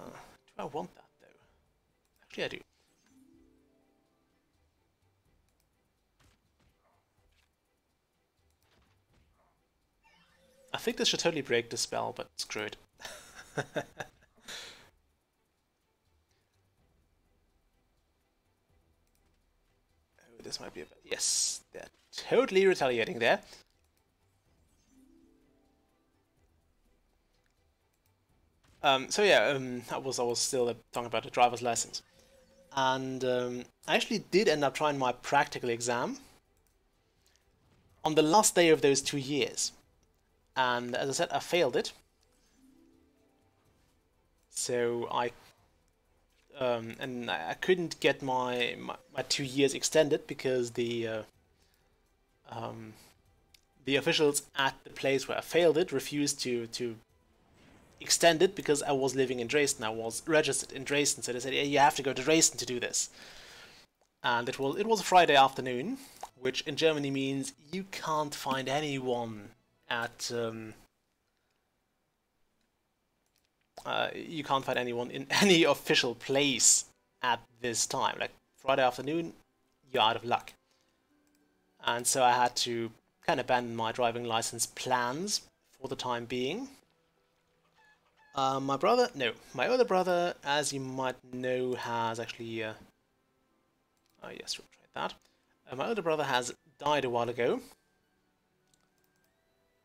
I want that though? Actually, I do. I think this should totally break the spell, but screw it. This might be a bit... Yes, they're totally retaliating there. So yeah, I was still talking about the driver's license, and I actually did end up trying my practical exam on the last day of those 2 years, and as I said, I failed it. So I couldn't get my 2 years extended because the officials at the place where I failed it refused to extend it because I was living in Dresden. I was registered in Dresden, so they said, yeah, you have to go to Dresden to do this. And it was a Friday afternoon, which in Germany means you can't find anyone at you can't find anyone in any official place at this time. Like Friday afternoon, you're out of luck. And so I had to kind of abandon my driving license plans for the time being. My other brother, as you might know, has actually, oh yes, we'll try that. My older brother has died a while ago,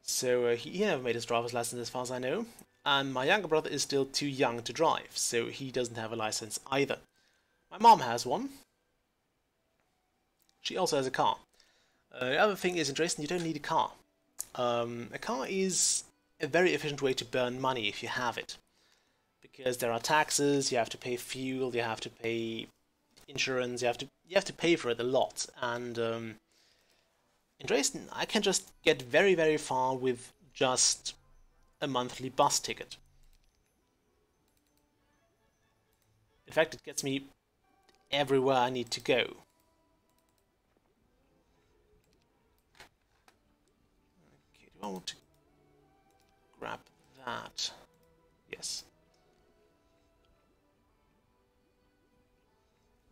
so he never made his driver's license as far as I know. And my younger brother is still too young to drive, so he doesn't have a license either. My mom has one. She also has a car. The other thing is, in Dresden, you don't need a car. A car is a very efficient way to burn money if you have it. Because there are taxes, you have to pay fuel, you have to pay insurance, you have to pay for it a lot. And in Dresden, I can just get very, very far with just a monthly bus ticket. In fact, it gets me everywhere I need to go. Okay, do I want to grab that? Yes.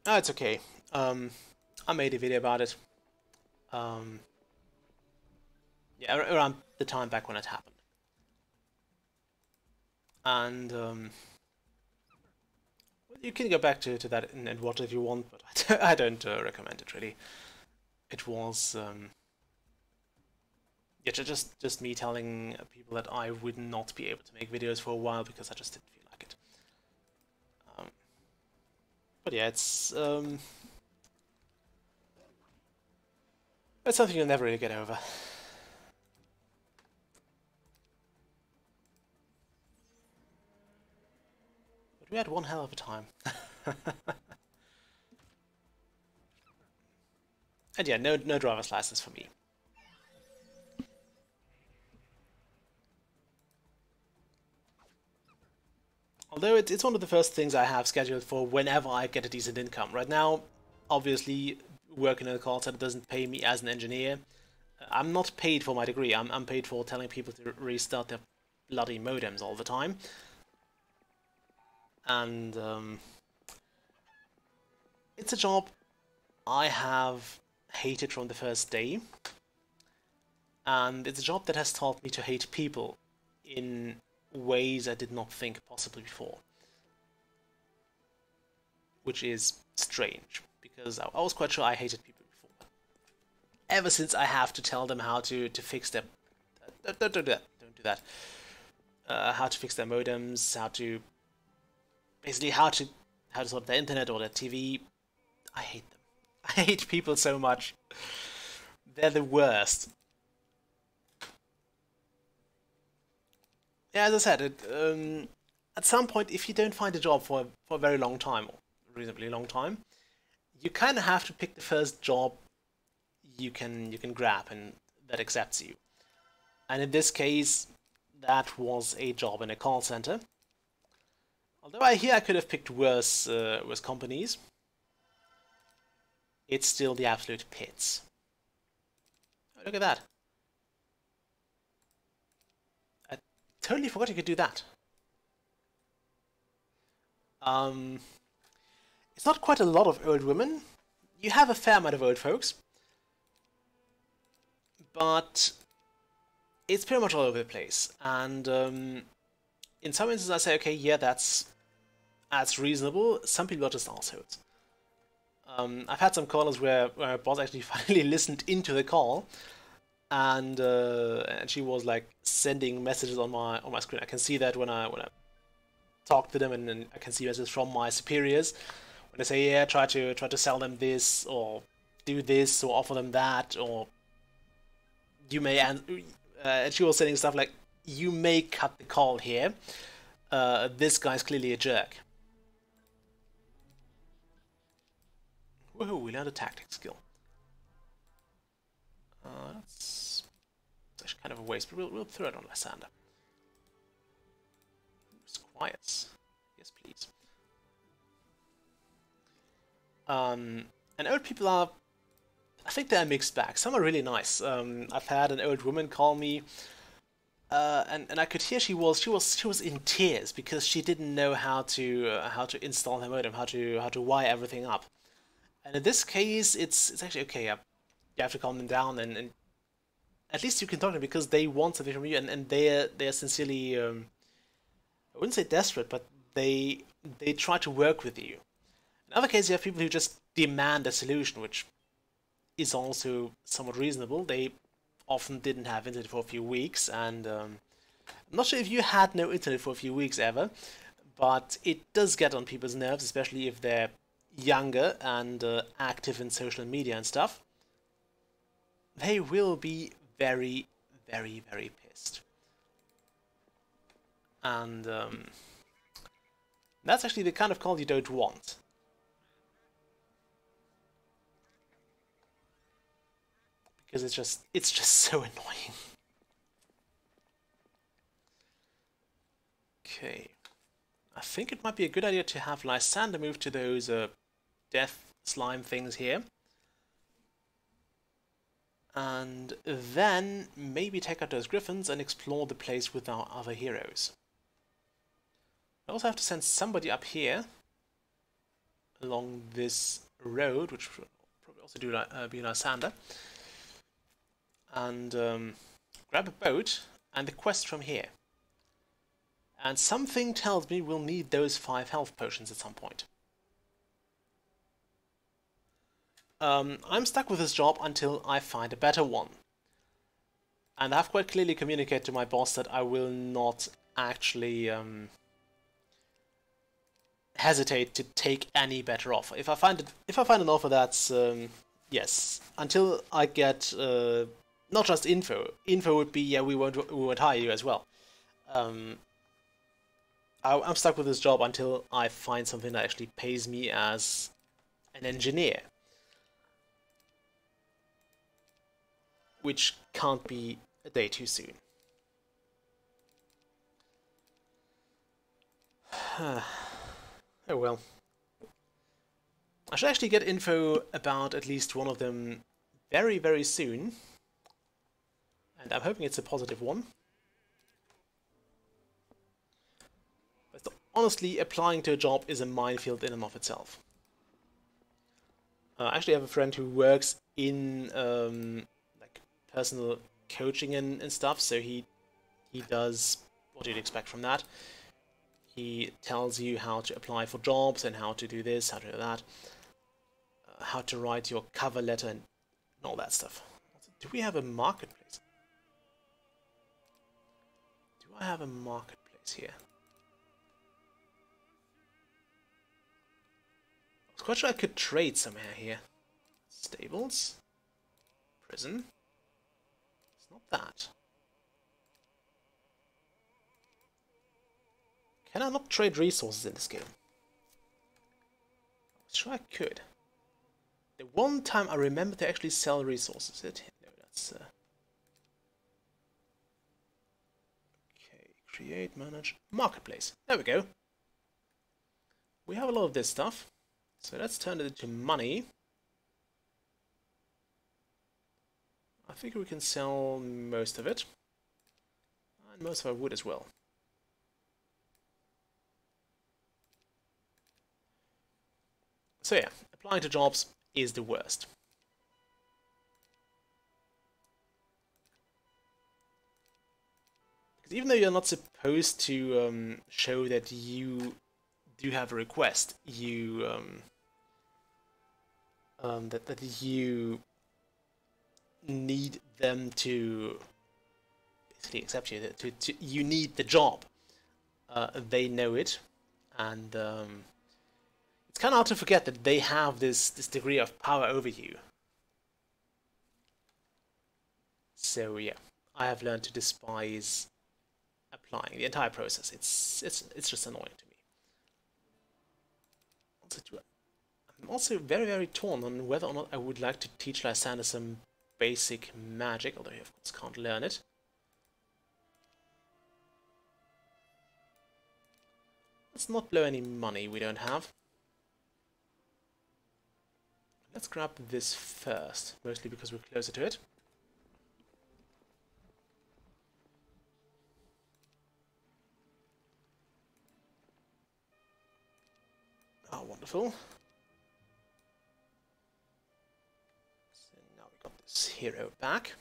Oh, it's okay. I made a video about it. Yeah, around the time back when it happened. And you can go back to that and watch it if you want, but I don't recommend it really. It was yeah, just me telling people that I would not be able to make videos for a while because I just didn't feel like it. But yeah, it's something you'll never really get over. But we had one hell of a time. And yeah, no driver's license for me. Although it's one of the first things I have scheduled for whenever I get a decent income. Right now, obviously, working in a call center doesn't pay me as an engineer. I'm not paid for my degree. I'm paid for telling people to restart their bloody modems all the time. And it's a job I have hated from the first day. And it's a job that has taught me to hate people in ways I did not think possible before. Which is strange, because I was quite sure I hated people before. Ever since I have to tell them how to fix their... Don't do that. Don't do that. How to fix their modems, basically how to sort their internet or their TV. I hate them. I hate people so much. They're the worst. Yeah, as I said, at some point, if you don't find a job for a very long time, or a reasonably long time, you kind of have to pick the first job you can grab and that accepts you. And in this case, that was a job in a call center. Although I could have picked worse companies, it's still the absolute pits. Oh, look at that. I totally forgot you could do that. It's not quite a lot of old women. You have a fair amount of old folks. But it's pretty much all over the place. And in some instances I say, okay, yeah, that's reasonable. Some people are just assholes. I've had some callers where my boss actually finally listened into the call, and she was like sending messages on my screen. I can see that when I talk to them, and then I can see messages from my superiors when they say, yeah, try to sell them this, or do this, or offer them that, or you may. And she was saying stuff like, you may cut the call here. this guy's clearly a jerk. Woohoo, we learned a tactic skill. That's actually kind of a waste, but we'll throw it on Lysander. Squires. Yes, please. And old people are, I think they're a mixed bag. Some are really nice. I've had an old woman call me, and I could hear she was in tears because she didn't know how to install her modem, how to wire everything up. And in this case, it's actually okay. You have to calm them down, and at least you can talk to them because they want something from you, and they're sincerely, I wouldn't say desperate, but they try to work with you. In other cases, you have people who just demand a solution, which is also somewhat reasonable. They often didn't have internet for a few weeks, and I'm not sure if you had no internet for a few weeks ever, but it does get on people's nerves, especially if they're younger and active in social media and stuff. They will be very, very, very pissed. And that's actually the kind of call you don't want. Because it's just so annoying. Okay. I think it might be a good idea to have Lysander move to those death slime things here. And then maybe take out those griffins and explore the place with our other heroes. I also have to send somebody up here along this road, which will probably also do be Lysander, and grab a boat and the quest from here. And something tells me we'll need those 5 health potions at some point. I'm stuck with this job until I find a better one. And I've quite clearly communicated to my boss that I will not actually hesitate to take any better offer. If I find an offer that's yes, until I get not just info. Info would be yeah, we won't hire you as well. I'm stuck with this job until I find something that actually pays me as an engineer. Which can't be a day too soon. Oh well. I should actually get info about at least one of them very, very soon. And I'm hoping it's a positive one. But honestly, applying to a job is a minefield in and of itself. I actually have a friend who works in personal coaching and stuff, so he does what you'd expect from that. He tells you how to apply for jobs and how to do this, how to do that, how to write your cover letter and all that stuff. Do we have a marketplace? Do I have a marketplace here? I was quite sure I could trade somewhere here. Stables? Prison? That. Can I not trade resources in this game? I'm sure I could. The one time I remember to actually sell resources. No, that's okay. Create, manage, marketplace. There we go. We have a lot of this stuff, so let's turn it into money. I think we can sell most of it, and most of our wood as well. So yeah, applying to jobs is the worst. Because even though you're not supposed to show that you do have a request, you that you need them to basically accept you. You need the job. They know it, and it's kind of hard to forget that they have this degree of power over you. So yeah, I have learned to despise replying. The entire process. It's just annoying to me. I'm also very, very torn on whether or not I would like to teach Lysander some basic magic, although he of course can't learn it. Let's not blow any money we don't have. Let's grab this first, mostly because we're closer to it. Oh, wonderful. So now we got this hero back.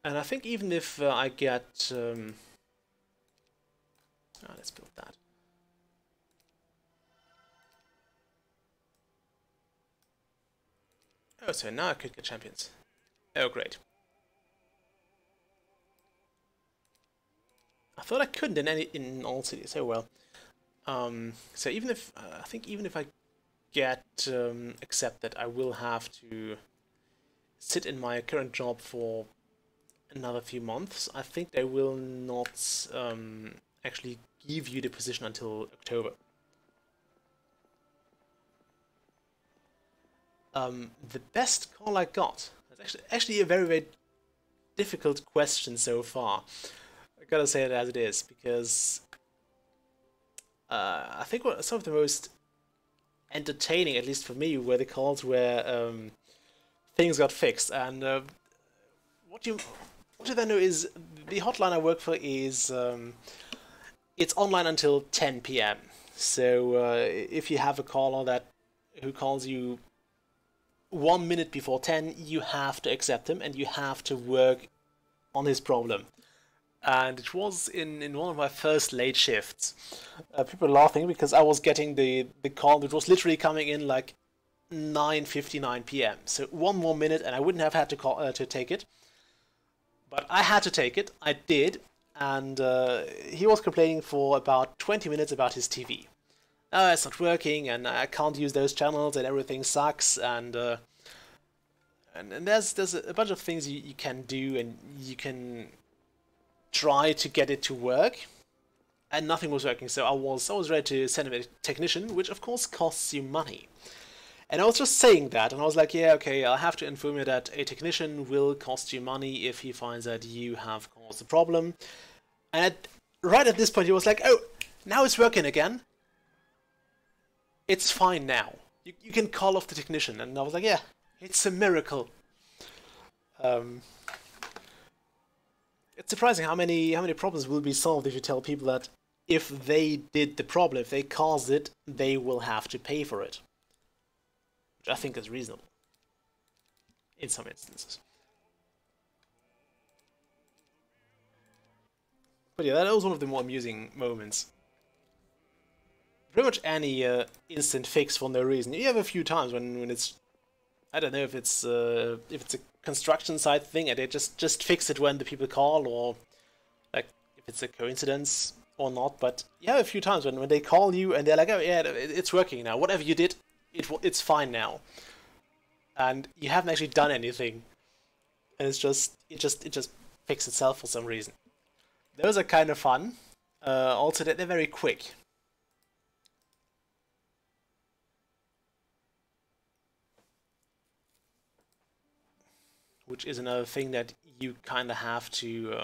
And I think even if I get... let's build that. Oh, so now I could get champions. Oh, great. I thought I couldn't in all cities. Oh well. So even if I think even if I get accepted, I will have to sit in my current job for another few months. I think they will not actually give you the position until October. The best call I got is actually a very, very difficult question so far. I gotta say it as it is, because I think some of the most entertaining, at least for me, were the calls where things got fixed. And what you then know is the hotline I work for is it's online until 10 p.m. So if you have a caller that who calls you 1 minute before 10, you have to accept him and you have to work on his problem. And it was in one of my first late shifts. People were laughing because I was getting the call that was literally coming in like 9:59 p.m. So 1 more minute and I wouldn't have had to take it. But I had to take it. I did. And he was complaining for about 20 minutes about his TV. Oh, it's not working, and I can't use those channels, and everything sucks, and there's a bunch of things you can do, and you can try to get it to work, and nothing was working. So I was ready to send him a technician, which of course costs you money. And I was just saying that, and I was like, yeah, okay, I'll have to inform you that a technician will cost you money if he finds that you have caused the problem. And right at this point, he was like, oh, now it's working again. It's fine now. You can call off the technician. And I was like, yeah, it's a miracle. It's surprising how many problems will be solved if you tell people that if they did the problem, if they caused it, they will have to pay for it. Which I think is reasonable. In some instances. But yeah, that was one of the more amusing moments. Pretty much any instant fix for no reason. You have a few times when it's, I don't know if it's a construction site thing and they just fix it when the people call, or like if it's a coincidence or not. But you have a few times when they call you and they're like, oh yeah, it's working now. Whatever you did, it's fine now. And you haven't actually done anything, and it just fixed itself for some reason. Those are kind of fun. Also, they're very quick. Which is another thing that you kind of have to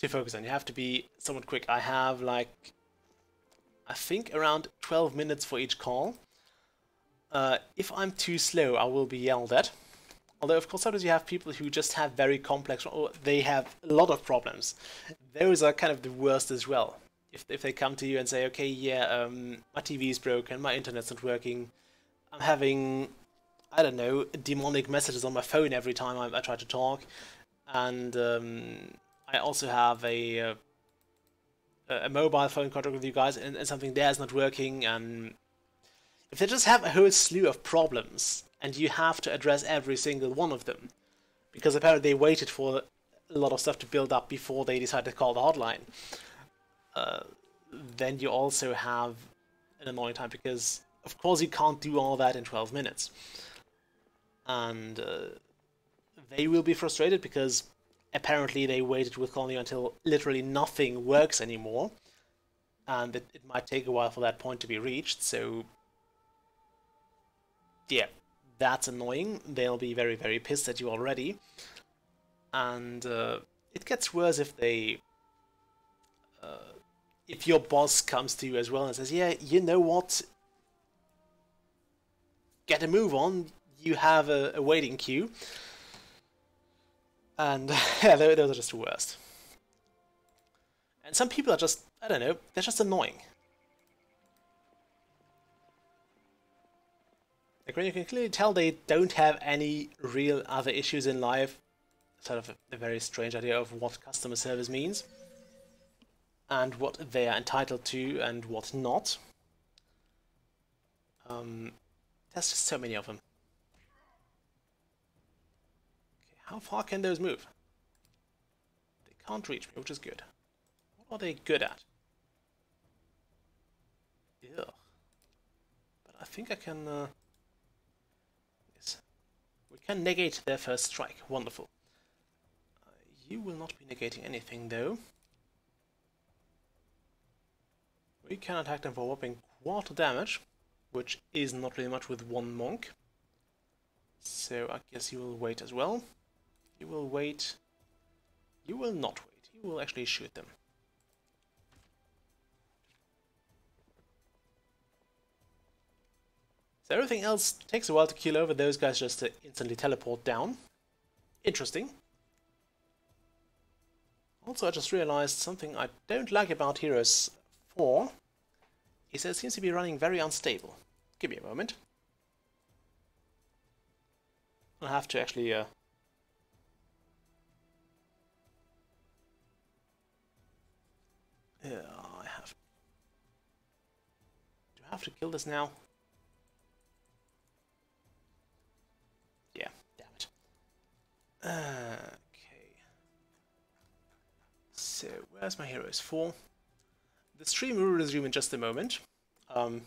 focus on. You have to be somewhat quick. I have like, I think around 12 minutes for each call. If I'm too slow, I will be yelled at. Although, of course, sometimes you have people who just have very complex, or they have a lot of problems. Those are kind of the worst as well. If they come to you and say, okay, yeah, my TV is broken, my internet's not working, I'm having, I don't know, demonic messages on my phone every time I try to talk, and I also have a mobile phone contract with you guys, and something there is not working, and if they just have a whole slew of problems, and you have to address every single one of them, because apparently they waited for a lot of stuff to build up before they decided to call the hotline, then you also have an annoying time, because of course you can't do all that in 12 minutes. and they will be frustrated because apparently they waited with calling you until literally nothing works anymore, and it might take a while for that point to be reached, so yeah, that's annoying. They'll be very, very pissed at you already, and it gets worse if they... if your boss comes to you as well and says, yeah, you know what, get a move on, you have a waiting queue. And yeah, those are just the worst. And some people are just, I don't know, they're just annoying. Like when you can clearly tell they don't have any real other issues in life, sort of a very strange idea of what customer service means, and what they are entitled to and what not. There's just so many of them. Okay, how far can those move? They can't reach me, which is good. What are they good at? Ugh. But I think I can... yes. We can negate their first strike. Wonderful. You will not be negating anything, though. We can attack them for a whopping quarter damage, which is not really much with one monk. So I guess you will wait as well. You will wait. You will not wait. You will actually shoot them. So everything else takes a while to kill over. Those guys just instantly teleport down. Interesting. Also, I just realized something I don't like about Heroes 4 is that it seems to be running very unstable. Give me a moment. I'll have to actually... yeah, I have... do I have to kill this now? Yeah, damn it. Okay. So, where's my Heroes 4? The stream will resume in just a moment. I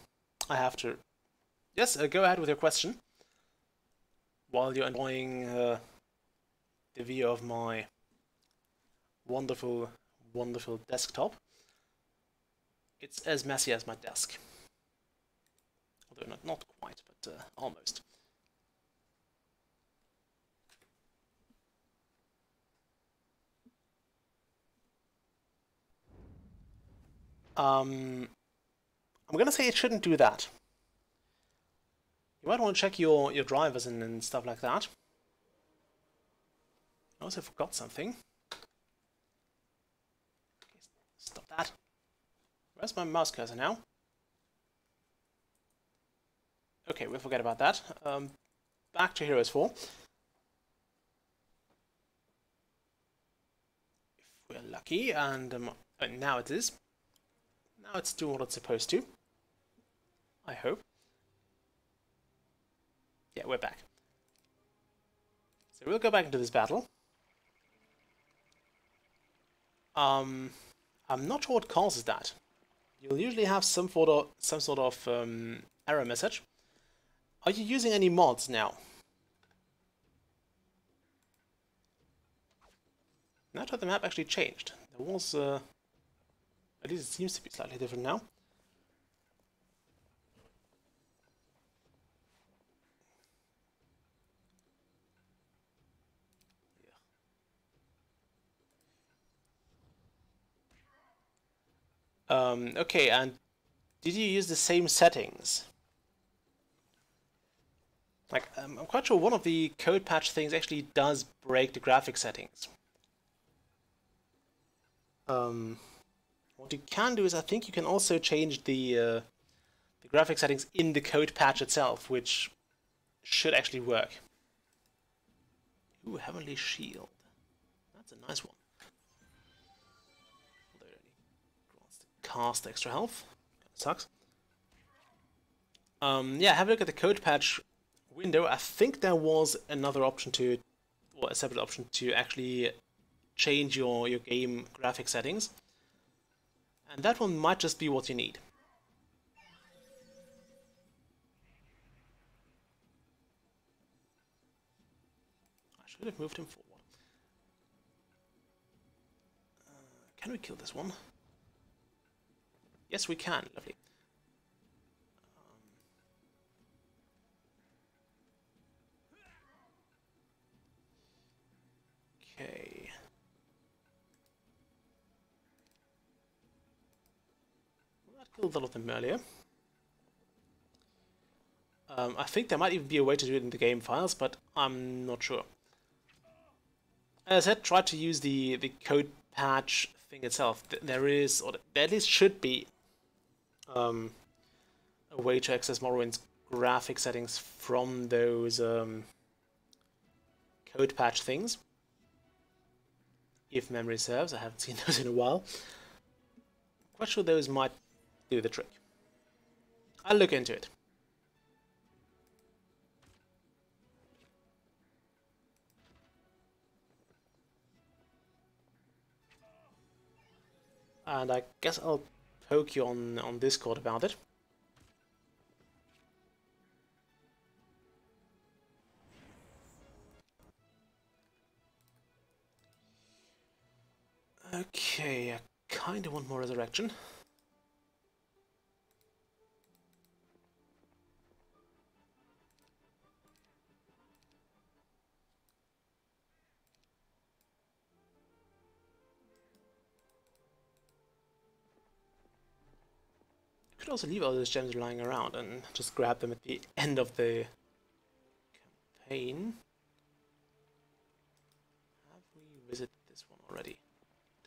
have to... yes, go ahead with your question. While you're enjoying the view of my wonderful, wonderful desktop. It's as messy as my desk. Although not quite, but almost. I'm gonna say it shouldn't do that. You might want to check your drivers and stuff like that. I also forgot something. Okay, stop that. Where's my mouse cursor now? Okay, we'll forget about that. Back to Heroes 4. If we're lucky, and now it is. Now it's doing what it's supposed to. I hope. Yeah, we're back. So we'll go back into this battle. I'm not sure what causes that. You'll usually have some sort of error message. Are you using any mods now? Now that the map actually changed. There was, at least it seems to be slightly different now. Okay, and did you use the same settings? Like, I'm quite sure one of the code patch things actually does break the graphic settings. What you can do is, I think you can also change the graphic settings in the code patch itself, which should actually work. Ooh, Heavenly Shield. That's a nice one. Although it only grants the cast extra health. Kinda sucks. Yeah, have a look at the code patch window. I think there was another option to, or a separate option to actually change your game graphic settings. And that one might just be what you need. could have moved him forward. Can we kill this one? Yes, we can. Lovely. Okay. Well, that killed a lot of them earlier. I think there might even be a way to do it in the game files, but I'm not sure. As I said, try to use the code patch thing itself. There is, or there at least should be, a way to access Morrowind's graphic settings from those code patch things. If memory serves, I haven't seen those in a while. I'm quite sure those might do the trick. I'll look into it. And I guess I'll poke you on Discord about it. Okay, I kinda want more resurrection. Could also leave all those gems lying around and just grab them at the end of the campaign. Have we visited this one already?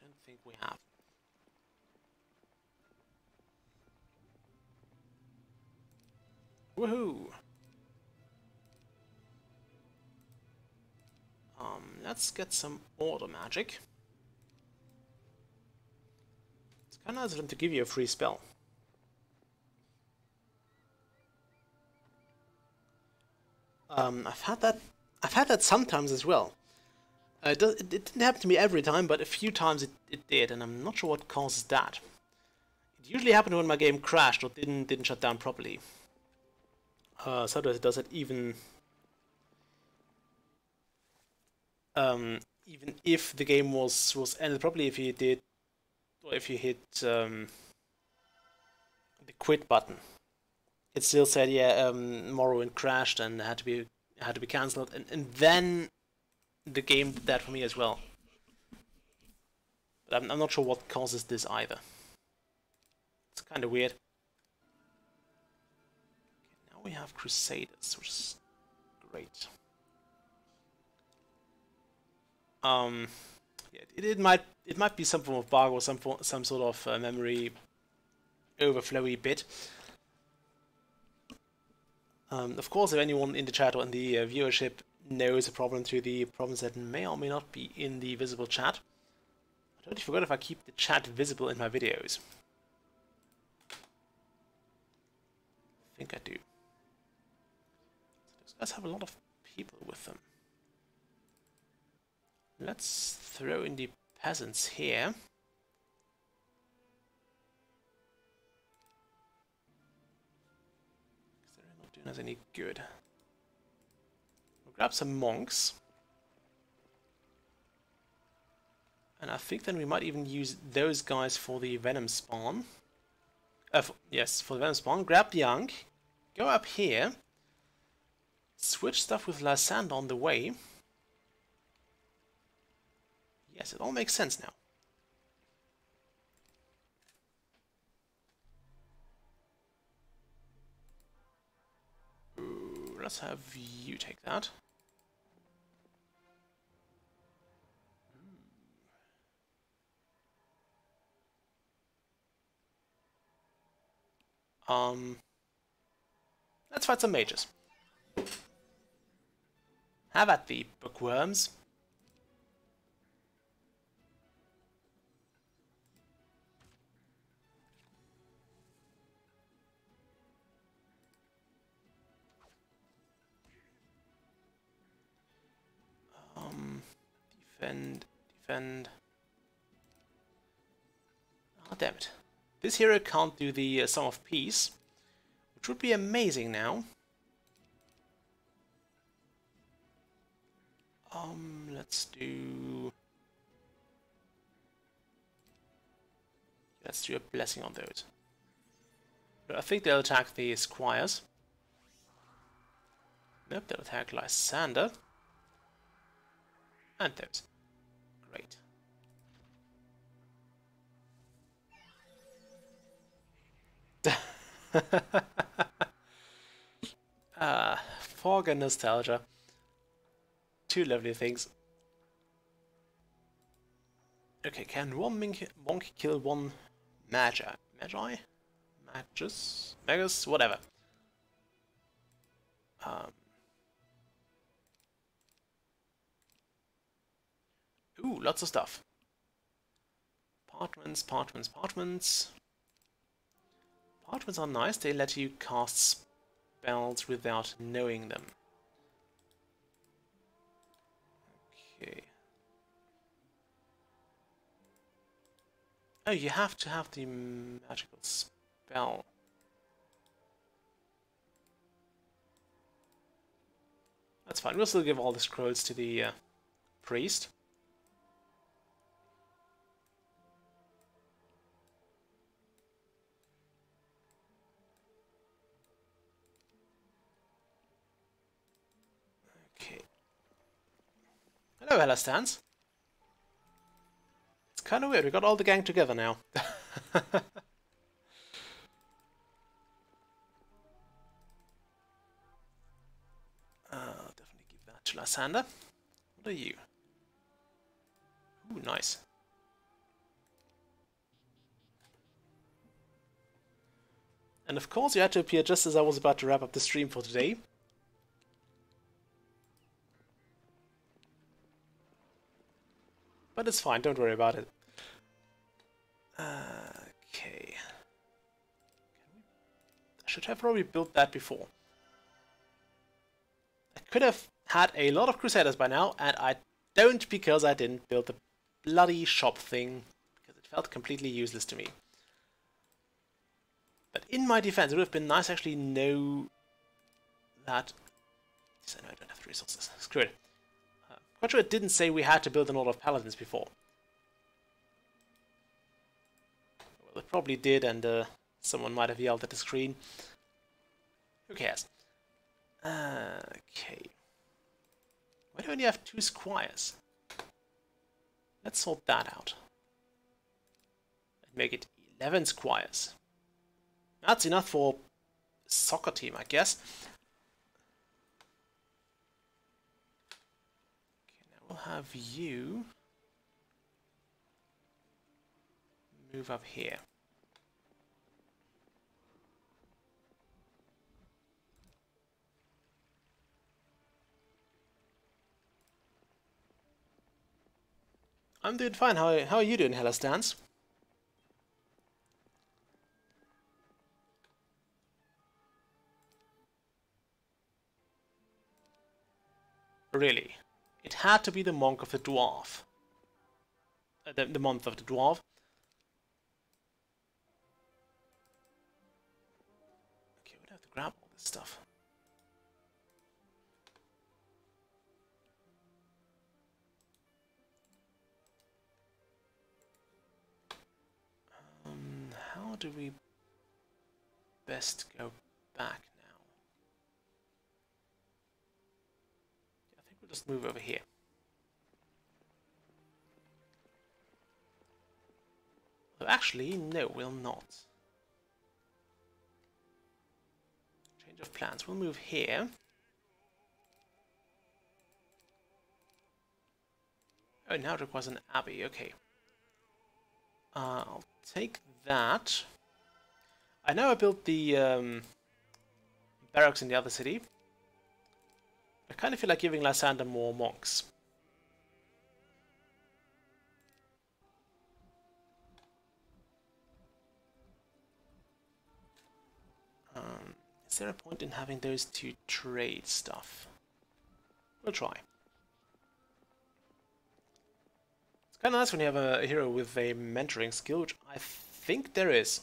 Don't think we have. Woohoo! Let's get some order magic. It's kinda nice of them to give you a free spell. I've had that sometimes as well. It didn't happen to me every time, but a few times it did, and I'm not sure what causes that. It usually happened when my game crashed or didn't shut down properly. Sometimes it does it even if the game was ended properly. If you did, or if you hit the quit button, it still said, yeah, Morrowind crashed and had to be cancelled, and then the game did that for me as well. But I'm not sure what causes this either. It's kind of weird. Okay, now we have Crusaders, which is great. Yeah, it might be some form of bug or some sort of memory overflowy bit. Of course, if anyone in the chat or in the viewership knows a problem to the problems that may or may not be in the visible chat, I totally forgot if I keep the chat visible in my videos. I think I do. So those guys have a lot of people with them. Let's throw in the peasants here. Doing us any good. We'll grab some monks. And I think then we might even use those guys for the venom spawn. Yes, for the venom spawn. Grab the Ankh. Go up here. Switch stuff with Lysandre on the way. Yes, it all makes sense now. Let's have you take that. Let's fight some mages. Have at the bookworms. Defend. Ah, damn it. This hero can't do the Song of Peace, which would be amazing now. Let's do a blessing on those. I think they'll attack the squires. Nope, they'll attack Lysander. And those. Great. Fog and nostalgia. Two lovely things. Okay, can one monk kill one magi? Magus? Whatever. Ooh, lots of stuff. Parchments. Parchments are nice. They let you cast spells without knowing them. Okay. Oh, you have to have the magical spell. That's fine. We'll still give all the scrolls to the priest. Okay. Hello, Helastans. It's kind of weird. We got all the gang together now. Definitely give that to Lysander. What are you? Ooh, nice. And of course you had to appear just as I was about to wrap up the stream for today. But it's fine, don't worry about it. Okay. I should have probably built that before. I could have had a lot of Crusaders by now, and I don't because I didn't build the bloody shop thing, because it felt completely useless to me. But in my defense, it would have been nice to actually know that... I know I don't have the resources. Screw it. Quite sure it didn't say we had to build an order of paladins before. Well, it probably did, and someone might have yelled at the screen. Who cares? Okay. Why do we only have 2 squires? Let's sort that out. And make it 11 squires. That's enough for a soccer team, I guess. We'll have you move up here. I'm doing fine. How are you doing, Helastans? Really? It had to be the monk of the dwarf. The month of the dwarf. Okay, we'd have to grab all this stuff. How do we best go back now? I think we'll just move over here. Well, actually, no, we'll not. Change of plans. We'll move here. Oh, now it requires an abbey. Okay. I'll take that. I know I built the barracks in the other city. I kind of feel like giving Lysander more monks. Is there a point in having those 2 trade stuff? We'll try. It's kind of nice when you have a hero with a mentoring skill, which I think there is.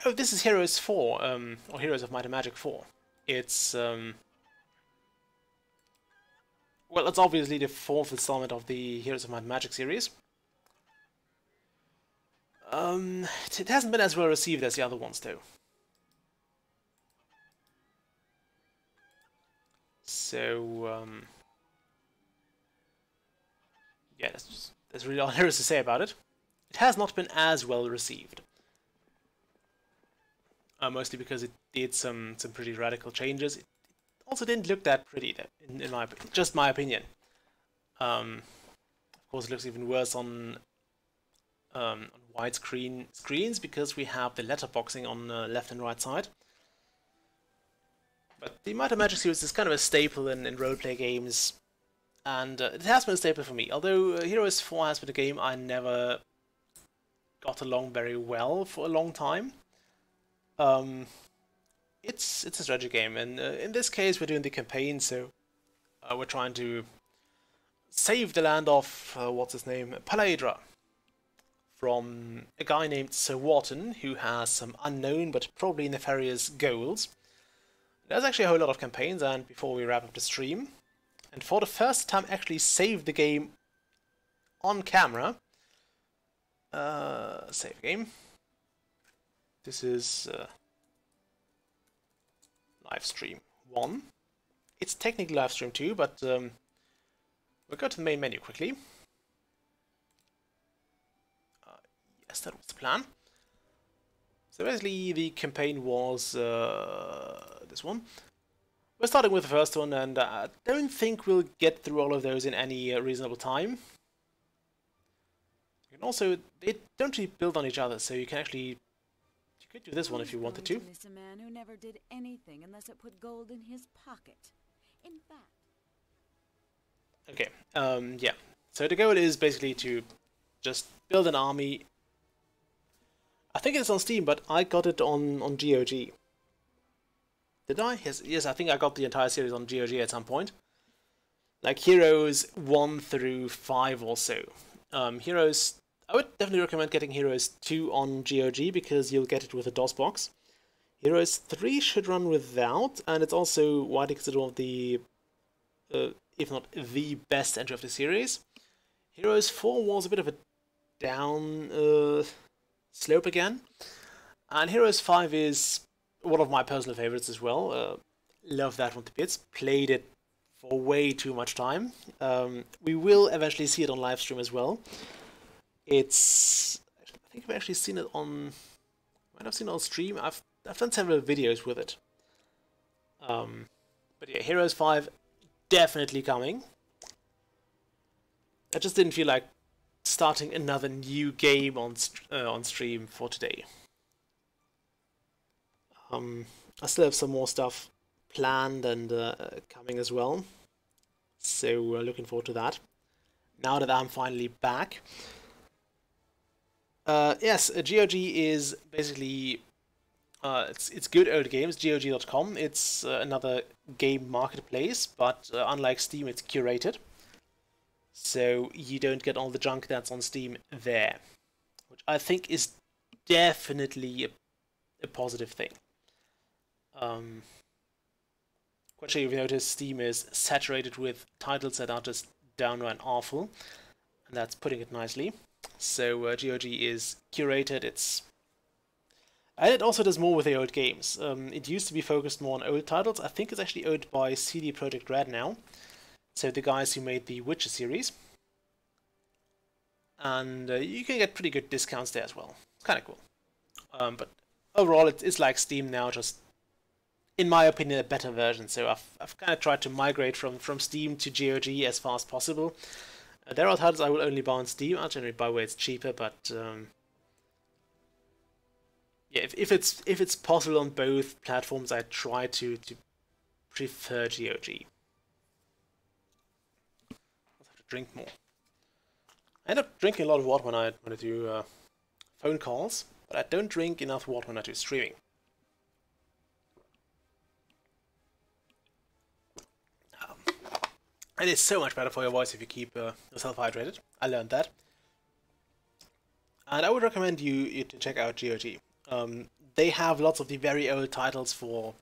Oh, this is Heroes 4, or Heroes of Might and Magic 4. It's, well, it's obviously the 4th installment of the Heroes of Might and Magic series. It hasn't been as well received as the other ones, though. So, yeah, that's really all there is to say about it. It has not been as well received. Mostly because it did some pretty radical changes. It also didn't look that pretty, in my just my opinion. Of course, it looks even worse on widescreen screens because we have the letterboxing on the left and right side. But the Might and Magic series is kind of a staple in roleplay games, and it has been a staple for me. Although Heroes 4 has been a game I never got along very well for a long time. It's a strategy game, and in this case we're doing the campaign, so we're trying to save the land of, what's his name, Paladra, from a guy named Sir Wharton, who has some unknown but probably nefarious goals. There's actually a whole lot of campaigns, and before we wrap up the stream, and for the first time actually save the game on camera. Save game. This is Livestream 1. It's technically Livestream 2, but we'll go to the main menu quickly. Yes, that was the plan. So basically the campaign was this one. We're starting with the first one, and I don't think we'll get through all of those in any reasonable time. And also, they don't really build on each other, so you can actually... You could do this one if you wanted to. Miss a man who never did anything unless it put gold in his pocket. In fact. Okay, yeah. So the goal is basically to just build an army. I think it's on Steam, but I got it on GOG. Did I? Yes, I think I got the entire series on GOG at some point. Like Heroes 1 through 5 or so. Heroes... I would definitely recommend getting Heroes 2 on GOG because you'll get it with a DOS box. Heroes 3 should run without, and it's also widely considered one of the, if not the best entry of the series. Heroes 4 was a bit of a down slope again, and Heroes 5 is one of my personal favorites as well. Love that one to bits. Played it for way too much time. We will eventually see it on Livestream as well. It's... I think I've actually seen it on... might have seen it on stream. I've done several videos with it. But yeah, Heroes 5 definitely coming. I just didn't feel like starting another new game on stream for today. I still have some more stuff planned and coming as well. So we're looking forward to that. Now that I'm finally back. Yes, GOG is basically it's good old games. GOG.com. It's another game marketplace, but unlike Steam, it's curated, so you don't get all the junk that's on Steam there, which I think is definitely a positive thing. Quite sure you've noticed Steam is saturated with titles that are just downright awful, and that's putting it nicely. So GOG is curated. And it also does more with the old games. It used to be focused more on old titles. I think it's actually owned by CD Projekt Red now, so the guys who made the Witcher series. And you can get pretty good discounts there as well. It's kind of cool. But overall, it's like Steam now, just in my opinion, a better version. So I've kind of tried to migrate from Steam to GOG as far as possible. There are titles I will only buy on Steam. I'll generally buy where it's cheaper, but yeah, if it's possible on both platforms, I try to prefer GOG. I'll have to drink more. I end up drinking a lot of water when I do phone calls, but I don't drink enough water when I do streaming. It is so much better for your voice if you keep yourself hydrated. I learned that. And I would recommend you to check out GOG. They have lots of the very old titles for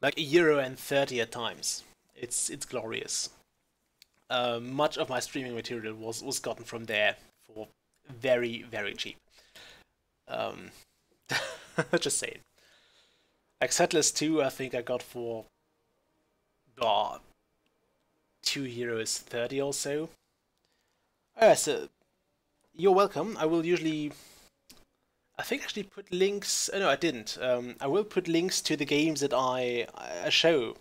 like €1.30 at times. It's glorious. much of my streaming material was gotten from there for very, very cheap. Um, just saying. Like Settlers 2, I think I got for oh, €2.30 or so. So you're welcome. I will usually, I think actually put links. No, I didn't. I will put links to the games that I show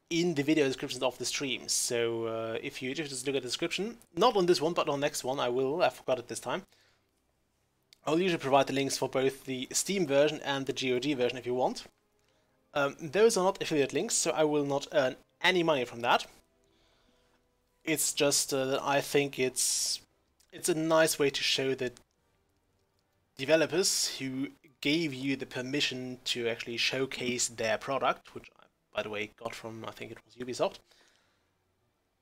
in the video descriptions of the streams. So if you just look at the description, not on this one, but on the next one, I will. I forgot it this time. I'll usually provide the links for both the Steam version and the GOG version if you want. Those are not affiliate links, so I will not earn any money from that. It's just that I think it's a nice way to show that developers who gave you the permission to actually showcase their product, which I, by the way, got from, I think it was Ubisoft.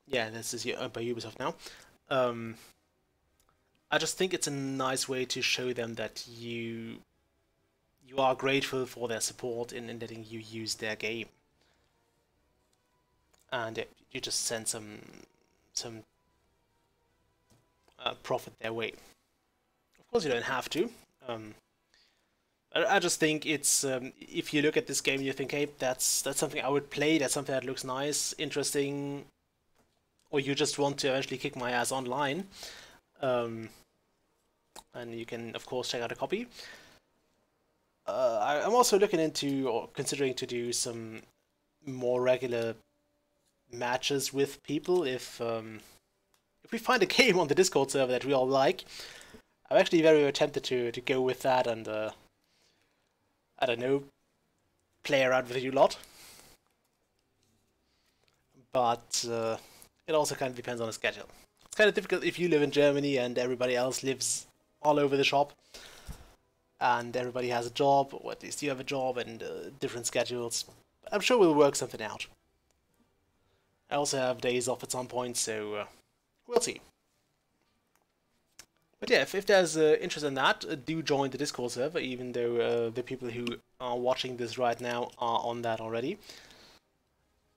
Yeah, this is by Ubisoft now. I just think it's a nice way to show them that you are grateful for their support in letting you use their game, and you just send some profit their way. Of course, you don't have to. I just think it's if you look at this game, you think, hey, that's something I would play. That's something that looks nice, interesting, or you just want to eventually kick my ass online. And you can, of course, check out a copy. I'm also looking into or considering to do some more regular matches with people if we find a game on the Discord server that we all like. I'm actually very tempted to go with that and I don't know, play around with you lot. But it also kind of depends on the schedule. It's kind of difficult if you live in Germany and everybody else lives all over the shop, and everybody has a job, or at least you have a job, and different schedules. I'm sure we'll work something out. I also have days off at some point, so we'll see. But yeah, if there's interest in that, do join the Discord server, even though the people who are watching this right now are on that already.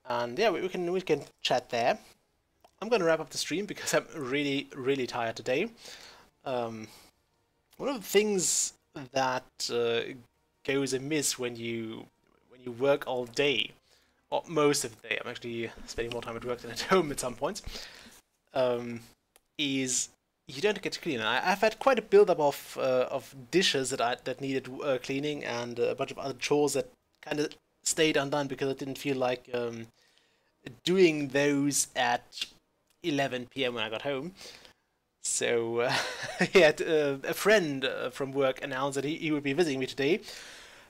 And yeah, we can chat there. I'm gonna wrap up the stream because I'm really tired today. One of the things that goes amiss when you work all day, or most of the day, I'm actually spending more time at work than at home at some points, is you don't get to clean. I've had quite a build-up of dishes that needed cleaning, and a bunch of other chores that kind of stayed undone because I didn't feel like doing those at 11 p.m. when I got home. So yeah, a friend from work announced that he would be visiting me today.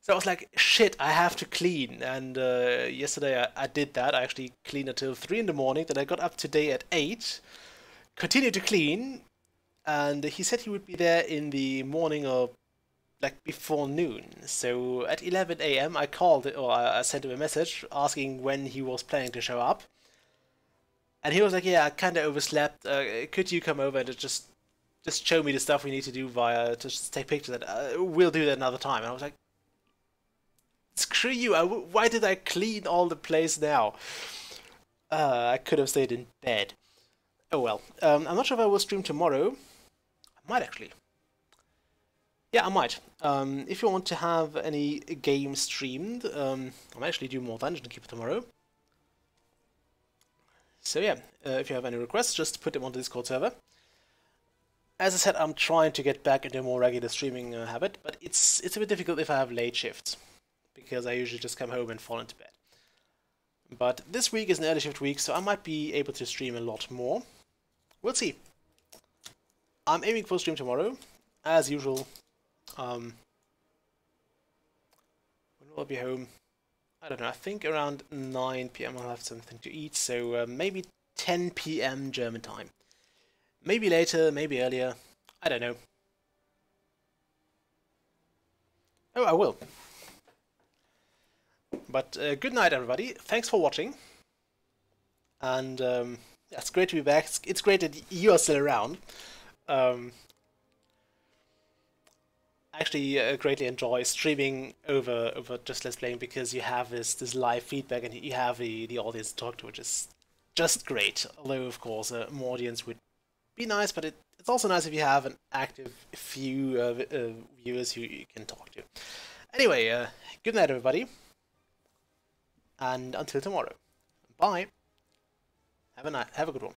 So I was like, shit, I have to clean. And yesterday I did that. I actually cleaned until 3 in the morning. Then I got up today at 8, continued to clean, and he said he would be there in the morning or like before noon. So at 11 a.m. I called, or I sent him a message asking when he was planning to show up. And he was like, yeah, I kind of overslept. Could you come over and just show me the stuff we need to do via, just take pictures of it. We'll do that another time. And I was like, screw you, why did I clean all the place now? I could have stayed in bed. Oh well. I'm not sure if I will stream tomorrow. I might actually. Yeah, I might. If you want to have any game streamed, I might actually do more Dungeon Keeper tomorrow. So yeah, if you have any requests, just put them on the Discord server. As I said, I'm trying to get back into a more regular streaming habit, but it's a bit difficult if I have late shifts, because I usually just come home and fall into bed. But this week is an early shift week, so I might be able to stream a lot more. We'll see. I'm aiming for a stream tomorrow, as usual. When will I be home? I don't know, I think around 9 p.m. I'll have something to eat, so maybe 10 p.m. German time. Maybe later, maybe earlier, I don't know. Oh, I will. But good night, everybody. Thanks for watching. And yeah, it's great to be back. It's great that you are still around. I actually greatly enjoy streaming over just Let's Playing, because you have this live feedback and you have the audience to talk to, which is just great. Although, of course, more audience would be nice, but it's also nice if you have an active few viewers who you can talk to. Anyway, good night, everybody, and until tomorrow. Bye. Have a good one.